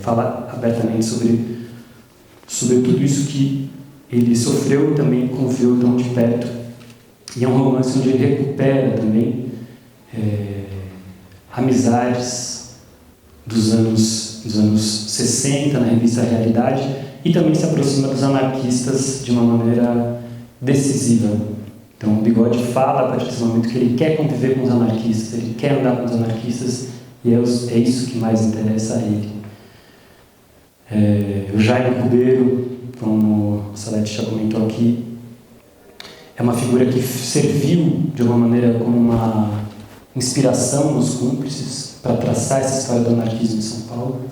fala abertamente sobre tudo isso que ele sofreu e também conviveu tão de perto. E é um romance onde ele recupera também amizades dos anos 60 na revista Realidade, e também se aproxima dos anarquistas de uma maneira decisiva. Então, o Bigode fala a partir desse momento que ele quer conviver com os anarquistas, ele quer andar com os anarquistas, e é isso que mais interessa a ele. O Jaime Cubeiro, como a Salete já comentou aqui, é uma figura que serviu, de alguma maneira, como uma inspiração nos cúmplices para traçar essa história do anarquismo em São Paulo.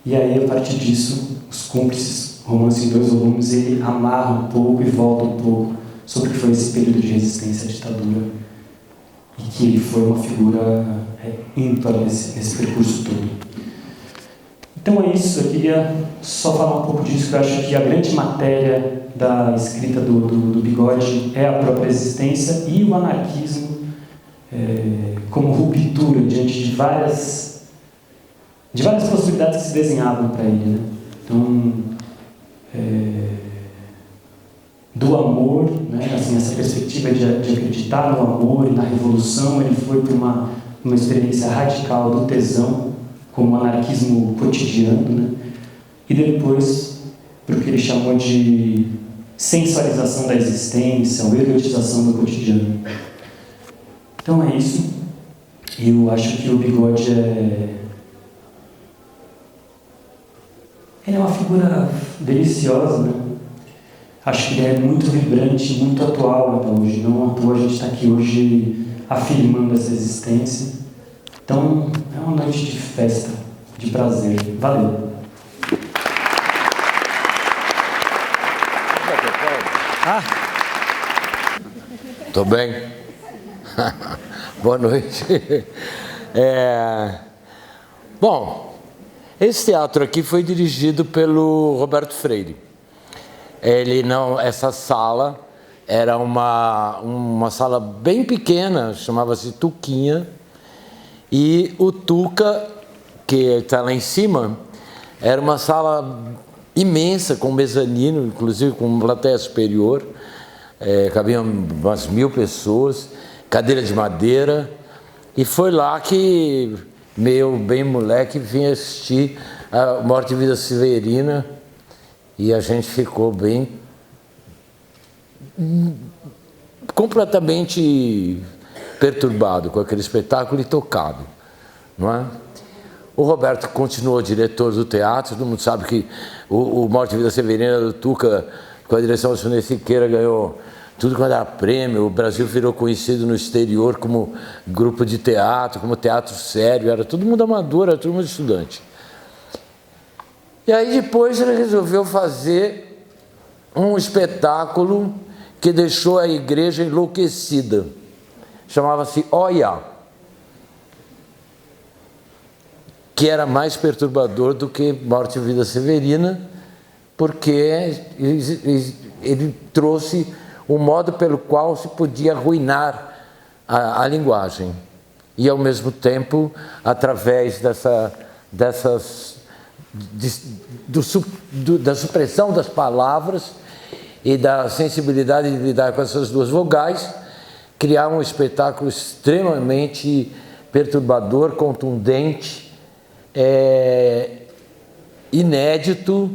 E aí, a partir disso, os cúmplices, romance em 2 volumes, ele amarra um pouco e volta um pouco sobre o que foi esse período de resistência à ditadura, e que ele foi uma figura ímpar nesse percurso todo. Então é isso, eu queria só falar um pouco disso, que eu acho que a grande matéria da escrita do Bigode é a própria existência e o anarquismo como ruptura diante de várias possibilidades que se desenhavam para ele, né? Então, do amor, né? Assim, essa perspectiva de acreditar no amor e na revolução, ele foi para uma experiência radical do tesão como anarquismo cotidiano, né? E depois para o que ele chamou de sensualização da existência, ou erotização do cotidiano. Então é isso. Eu acho que o Bigode ele é uma figura deliciosa, né? Acho que ele é muito vibrante, muito atual até hoje. Não à toa a gente está aqui hoje afirmando essa existência. Então, é uma noite de festa, de prazer. Valeu! Tô bem? Boa noite. Bom, esse teatro aqui foi dirigido pelo Roberto Freire. Essa sala era uma sala bem pequena, chamava-se Tuquinha, e o Tuca, que está lá em cima, era uma sala imensa, com mezanino, inclusive com plateia superior, cabiam umas 1000 pessoas, cadeira de madeira, e foi lá que meu bem moleque vinha assistir a Morte e Vida Severina, e a gente ficou bem completamente perturbado com aquele espetáculo e tocado, não é? O Roberto continuou diretor do teatro. Todo mundo sabe que o Morte e Vida Severina do Tuca, com a direção do Sonia Siqueira, ganhou tudo quanto era prêmio. O Brasil virou conhecido no exterior como grupo de teatro, como teatro sério. Era todo mundo amador, era todo mundo estudante. E aí depois ele resolveu fazer um espetáculo que deixou a igreja enlouquecida. Chamava-se Oia, que era mais perturbador do que Morte e Vida Severina, porque ele trouxe o modo pelo qual se podia arruinar a linguagem. E, ao mesmo tempo, através da supressão das palavras e da sensibilidade de lidar com essas duas vogais, criar um espetáculo extremamente perturbador, contundente, inédito,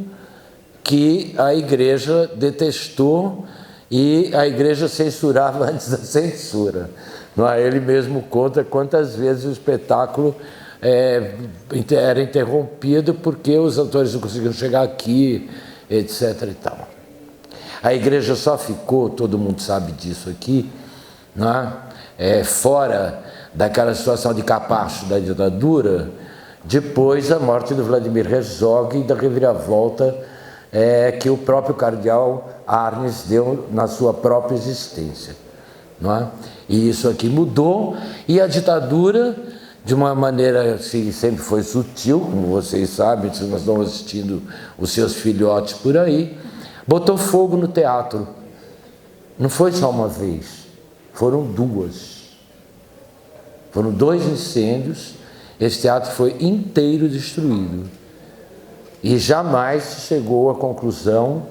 que a igreja detestou e a igreja censurava antes da censura. Não é? Ele mesmo conta quantas vezes o espetáculo era interrompido porque os atores não conseguiam chegar aqui, etc. e tal. A igreja só ficou, todo mundo sabe disso aqui, não é? Fora daquela situação de capacho da ditadura, depois da morte do Vladimir Herzog e da reviravolta que o próprio cardeal Arnes deu na sua própria existência, não é? E isso aqui mudou, e a ditadura, de uma maneira assim, sempre foi sutil, como vocês sabem, nós estamos assistindo os seus filhotes por aí, botou fogo no teatro. Não foi só uma vez, foram duas. Foram 2 incêndios, esse teatro foi inteiro destruído. E jamais chegou à conclusão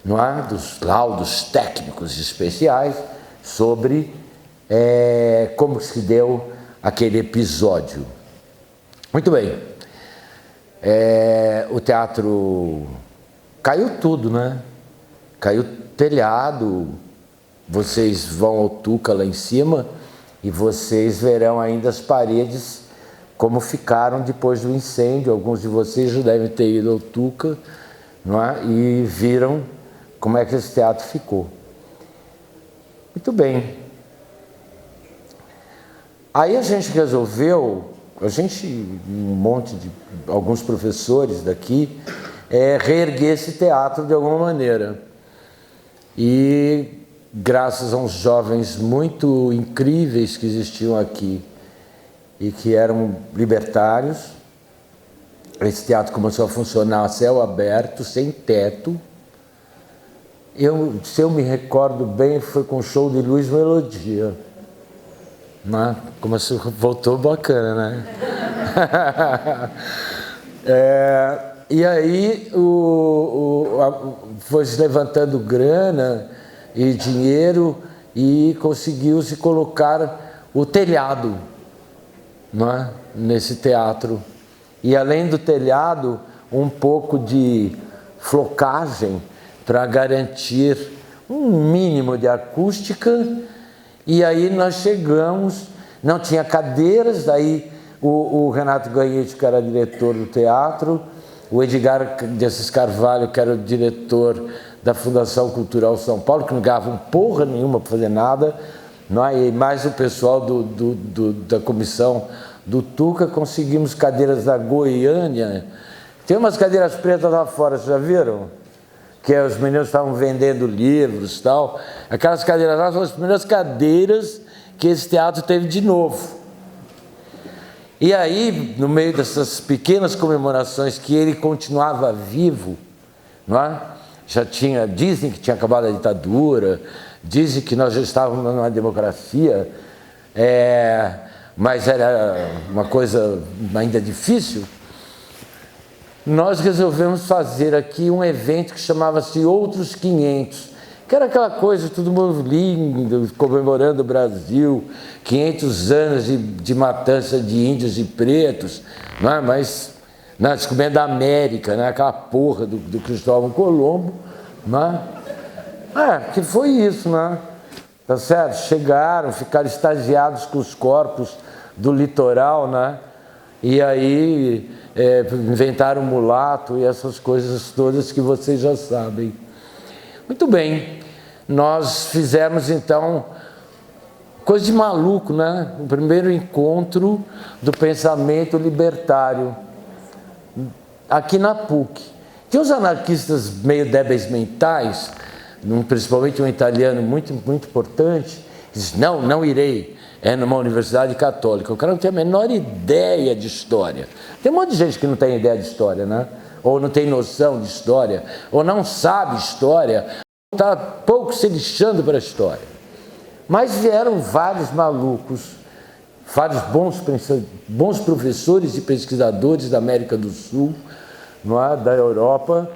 não é? Dos laudos técnicos especiais sobre como se deu aquele episódio. Muito bem. O teatro caiu tudo, né? Caiu telhado. Vocês vão ao Tuca lá em cima e vocês verão ainda as paredes como ficaram depois do incêndio. Alguns de vocês já devem ter ido ao Tuca, não é? E viram como é que esse teatro ficou. Muito bem. Aí a gente resolveu, alguns professores daqui, reerguer esse teatro de alguma maneira. E graças a uns jovens muito incríveis que existiam aqui e que eram libertários, esse teatro começou a funcionar a céu aberto, sem teto. Se eu me recordo bem, foi com o show de Luiz Melodia. Né? Começou, voltou bacana, né? E aí foi se levantando grana e dinheiro e conseguiu-se colocar o telhado, não é? Nesse teatro. E além do telhado, um pouco de flocagem para garantir um mínimo de acústica. E aí nós chegamos, não tinha cadeiras, daí o Renato Ganhete, que era diretor do teatro, o Edgar de Assis Carvalho, que era o diretor da Fundação Cultural São Paulo, que não ganhava porra nenhuma para fazer nada, não é? E mais o pessoal da comissão do Tuca, conseguimos cadeiras da Goiânia. Tem umas cadeiras pretas lá fora, vocês já viram? Que os meninos estavam vendendo livros e tal. Aquelas cadeiras lá são as primeiras cadeiras que esse teatro teve de novo. E aí, no meio dessas pequenas comemorações que ele continuava vivo, não é? Dizem que tinha acabado a ditadura, dizem que nós já estávamos numa democracia, mas era uma coisa ainda difícil. Nós resolvemos fazer aqui um evento que chamava-se Outros 500, que era aquela coisa, todo mundo lindo, comemorando o Brasil, 500 anos de matança de índios e pretos, não é? Mas na descoberta da América, né? Aquela porra do Cristóvão Colombo, não é? Que foi isso, né? Tá certo? Chegaram, ficaram extasiados com os corpos do litoral, né? E aí inventaram mulato e essas coisas todas que vocês já sabem. Muito bem, nós fizemos então coisa de maluco, né? O primeiro encontro do pensamento libertário aqui na PUC. Tinha uns anarquistas meio débeis mentais, principalmente um italiano muito importante, que disse: não irei. Numa universidade católica. O cara não tem a menor ideia de história. Tem um monte de gente que não tem ideia de história, né? Ou não tem noção de história, ou não sabe história, ou está pouco se lixando para a história. Mas vieram vários malucos, vários bons professores e pesquisadores da América do Sul, não é? Da Europa,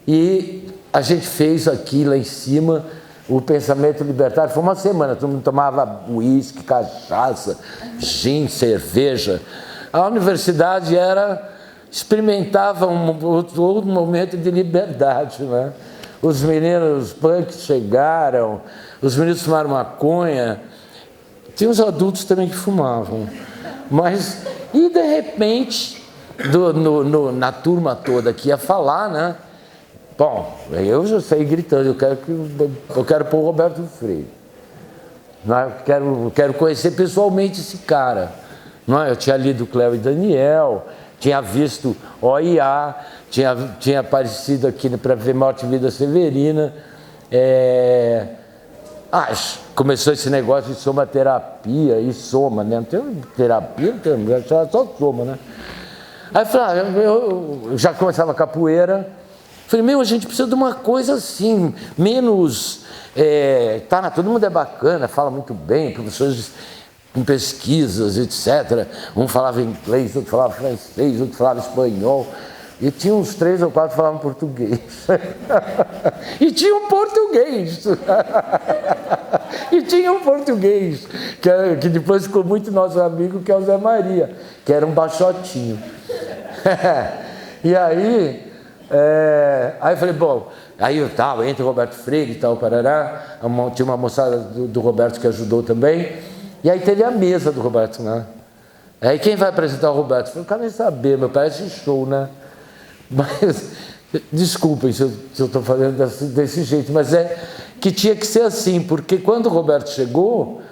e a gente fez aqui lá em cima o pensamento libertário. Foi uma semana, todo mundo tomava uísque, cachaça, gin, cerveja. A universidade experimentava outro momento de liberdade, né? Os meninos punks chegaram, os meninos fumaram maconha, tinha os adultos também que fumavam. E de repente, na turma toda que ia falar, né? Bom, eu já saí gritando, eu quero pôr o Roberto Freire. Não é? Quero conhecer pessoalmente esse cara. Não é? Eu tinha lido Cléo e Daniel, tinha visto OIA, tinha aparecido aqui para ver Morte e Vida Severina. Começou esse negócio de somaterapia e soma, né? Não tem terapia, não tem, só soma, né? Aí eu falei, eu já começava a capoeira. Falei, a gente precisa de uma coisa assim, menos... todo mundo é bacana, fala muito bem, professores com pesquisas, etc. Um falava inglês, outro falava francês, outro falava espanhol. E tinha uns 3 ou 4 que falavam português. E tinha um português. E tinha um português, que depois ficou muito nosso amigo, que é o Zé Maria, que era um baixotinho. E aí eu falei, bom, aí eu tava entre o Roberto Freire e tal, parará, tinha uma moçada do Roberto que ajudou também, e aí teve a mesa do Roberto, né? Aí quem vai apresentar o Roberto? Eu falei, não quero nem saber, meu, parece show, né? Mas, desculpem se eu estou falando desse jeito, mas é que tinha que ser assim, porque quando o Roberto chegou,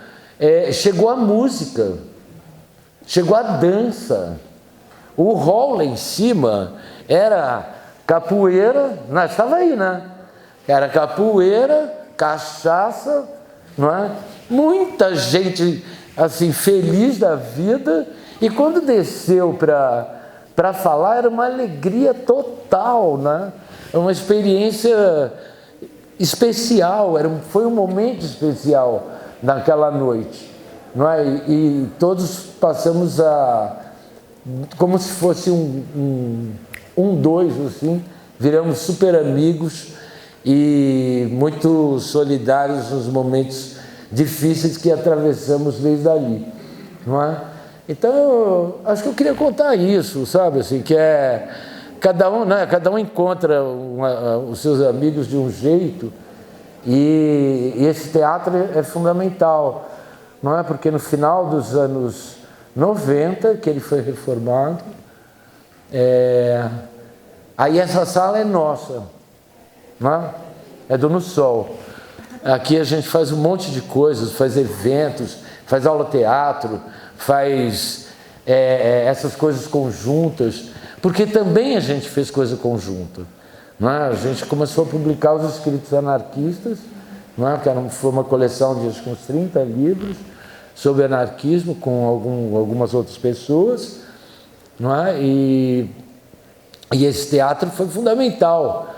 chegou a música, chegou a dança, o hall lá em cima era capoeira, nós estava aí, né? Era capoeira, cachaça, não é? Muita gente assim feliz da vida, e quando desceu para falar era uma alegria total, né? Uma experiência especial, foi um momento especial naquela noite, não é? E todos passamos como se fosse dois, assim, viramos super amigos e muito solidários nos momentos difíceis que atravessamos desde ali, não é? Então, acho que eu queria contar isso, sabe, assim, que cada um encontra os seus amigos de um jeito, e esse teatro é fundamental, não é? Porque no final dos anos 90, que ele foi reformado, aí essa sala é nossa, não é? É do No Sol. Aqui a gente faz um monte de coisas, faz eventos, faz aula-teatro, faz essas coisas conjuntas, porque também a gente fez coisa conjunta, não é? A gente começou a publicar os escritos anarquistas, não é? Que foi uma coleção de acho que uns 30 livros sobre anarquismo com algumas outras pessoas, não é? E esse teatro foi fundamental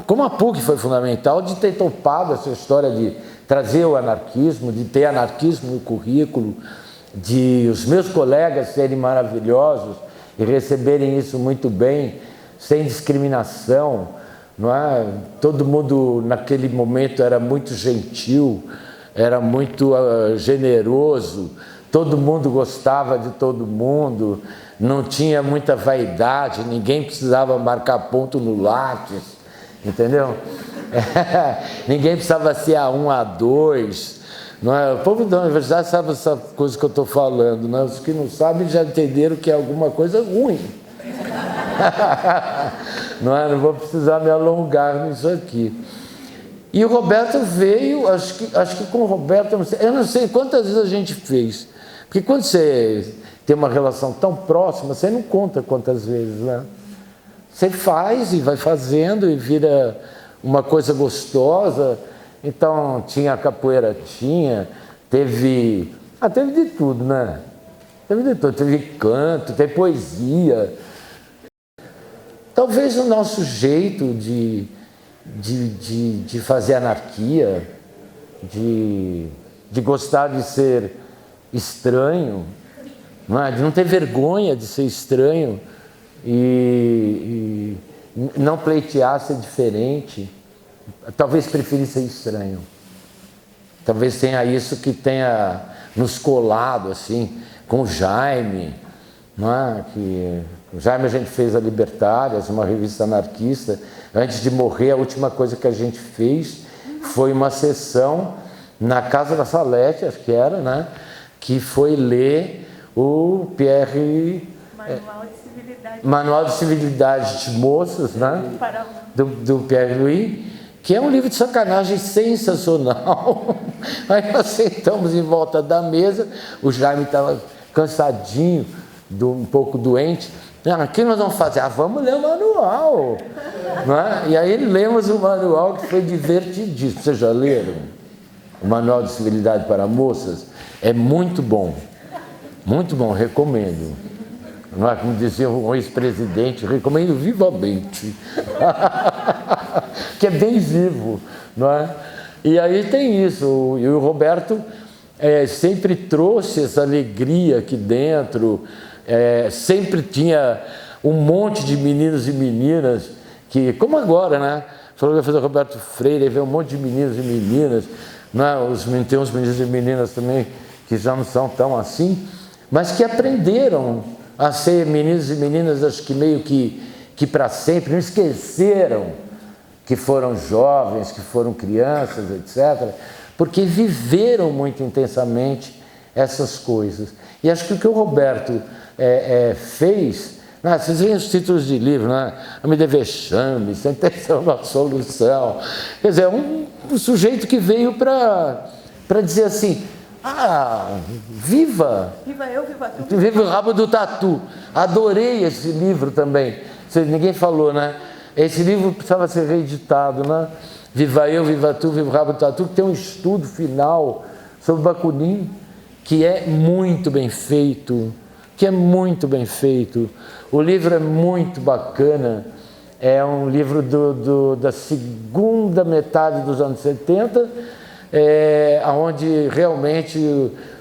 como a PUC foi fundamental, de ter topado essa história de trazer o anarquismo, de ter anarquismo no currículo, de os meus colegas serem maravilhosos e receberem isso muito bem, sem discriminação, não é? Todo mundo naquele momento era muito gentil, era muito generoso, todo mundo gostava de todo mundo, não tinha muita vaidade, ninguém precisava marcar ponto no lápis, entendeu? Ninguém precisava ser A1, A2, não é? O povo da universidade sabe essa coisa que eu estou falando, né? Os que não sabem já entenderam que é alguma coisa ruim. Não é? Não vou precisar me alongar nisso aqui. E o Roberto veio, acho que com o Roberto, eu não sei quantas vezes a gente fez, porque quando você tem uma relação tão próxima, você não conta quantas vezes, né? Você faz e vai fazendo e vira uma coisa gostosa. Então, tinha a capoeira, teve de tudo, né? Teve de tudo, teve canto, teve poesia. Talvez o nosso jeito de fazer anarquia, de gostar de ser estranho, não é? De não ter vergonha de ser estranho e não pleitear ser diferente, talvez preferir ser estranho. Talvez tenha isso que tenha nos colado assim, com o Jaime, não é? Que o Jaime a gente fez a Libertárias, uma revista anarquista. Antes de morrer, a última coisa que a gente fez foi uma sessão na Casa da Salete, acho que era, né? Que foi ler o Pierre... Manual de Civilidade de Moças, né? Do Pierre Louis, que é um livro de sacanagem sensacional. Aí nós sentamos em volta da mesa, o Jaime estava cansadinho, um pouco doente. O que nós vamos fazer? Vamos ler o manual. Não é? E aí lemos o manual, que foi divertidíssimo. Vocês já leram? O Manual de Civilidade para Moças? É muito bom, recomendo. Não é? Como dizia um ex-presidente, recomendo vivamente. Que é bem vivo, não é? E aí tem isso, e o Roberto sempre trouxe essa alegria aqui dentro, sempre tinha um monte de meninos e meninas que, como agora, né? Falou que vai fazer o Roberto Freire, aí vem um monte de meninos e meninas, né? Tem uns meninos e meninas também que já não são tão assim, mas que aprenderam a ser meninos e meninas, acho que meio que para sempre, não esqueceram que foram jovens, que foram crianças, etc., porque viveram muito intensamente essas coisas. E acho que o que o Roberto fez, vocês veem os títulos de livro, né? A me de vexame, sem intenção na solução. Quer dizer, um sujeito que veio para dizer assim, viva! Viva eu, viva tu. Viva o rabo do tatu. Adorei esse livro também. Ninguém falou, né? Esse livro precisava ser reeditado, né? Viva eu, viva tu, viva o rabo do tatu, que tem um estudo final sobre Bakunin, que é muito bem feito, O livro é muito bacana, é um livro da segunda metade dos anos 70, onde realmente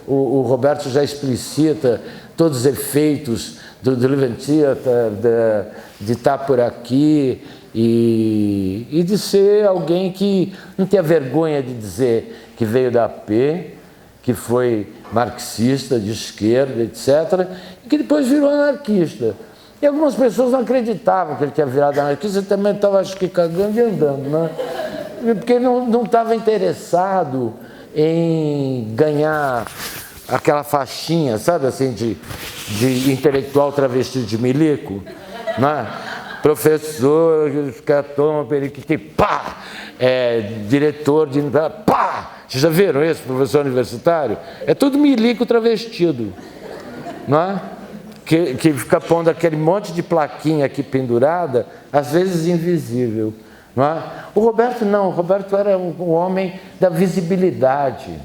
o Roberto já explicita todos os efeitos do Living Theater, de estar por aqui e de ser alguém que não tenha vergonha de dizer que veio da AP, que foi marxista, de esquerda, etc., e que depois virou anarquista. E algumas pessoas não acreditavam que ele tinha virado anarquista, também estava, acho que, cagando e andando, né? Porque ele não estava interessado em ganhar aquela faixinha, sabe, assim, de intelectual travestido de milico, né? Professor, toma periquite, pá! Diretor de... pá! Vocês já viram isso, professor universitário? É tudo milico travestido, não é? Que fica pondo aquele monte de plaquinha aqui pendurada, às vezes invisível, não é? O Roberto não, o Roberto era um homem da visibilidade,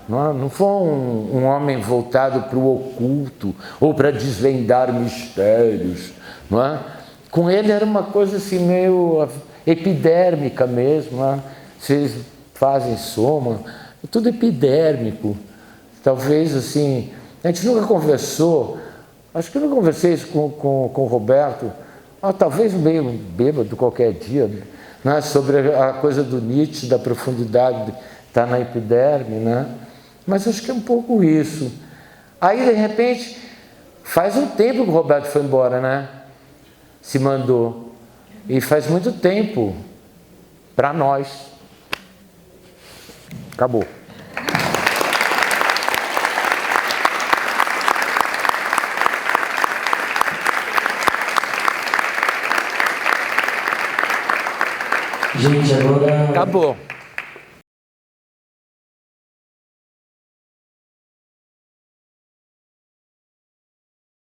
não foi um homem voltado para o oculto ou para desvendar mistérios, não é? Com ele era uma coisa assim meio epidérmica mesmo, não é? Vocês fazem soma, é tudo epidérmico. Talvez assim, a gente nunca conversou, acho que eu não conversei isso com o Roberto, talvez meio bêbado qualquer dia, né? Sobre a coisa do Nietzsche, da profundidade, está na epiderme, né? Mas acho que é um pouco isso. Aí, de repente, faz um tempo que o Roberto foi embora, né? Se mandou. E faz muito tempo para nós. Acabou. Gente, agora... Acabou.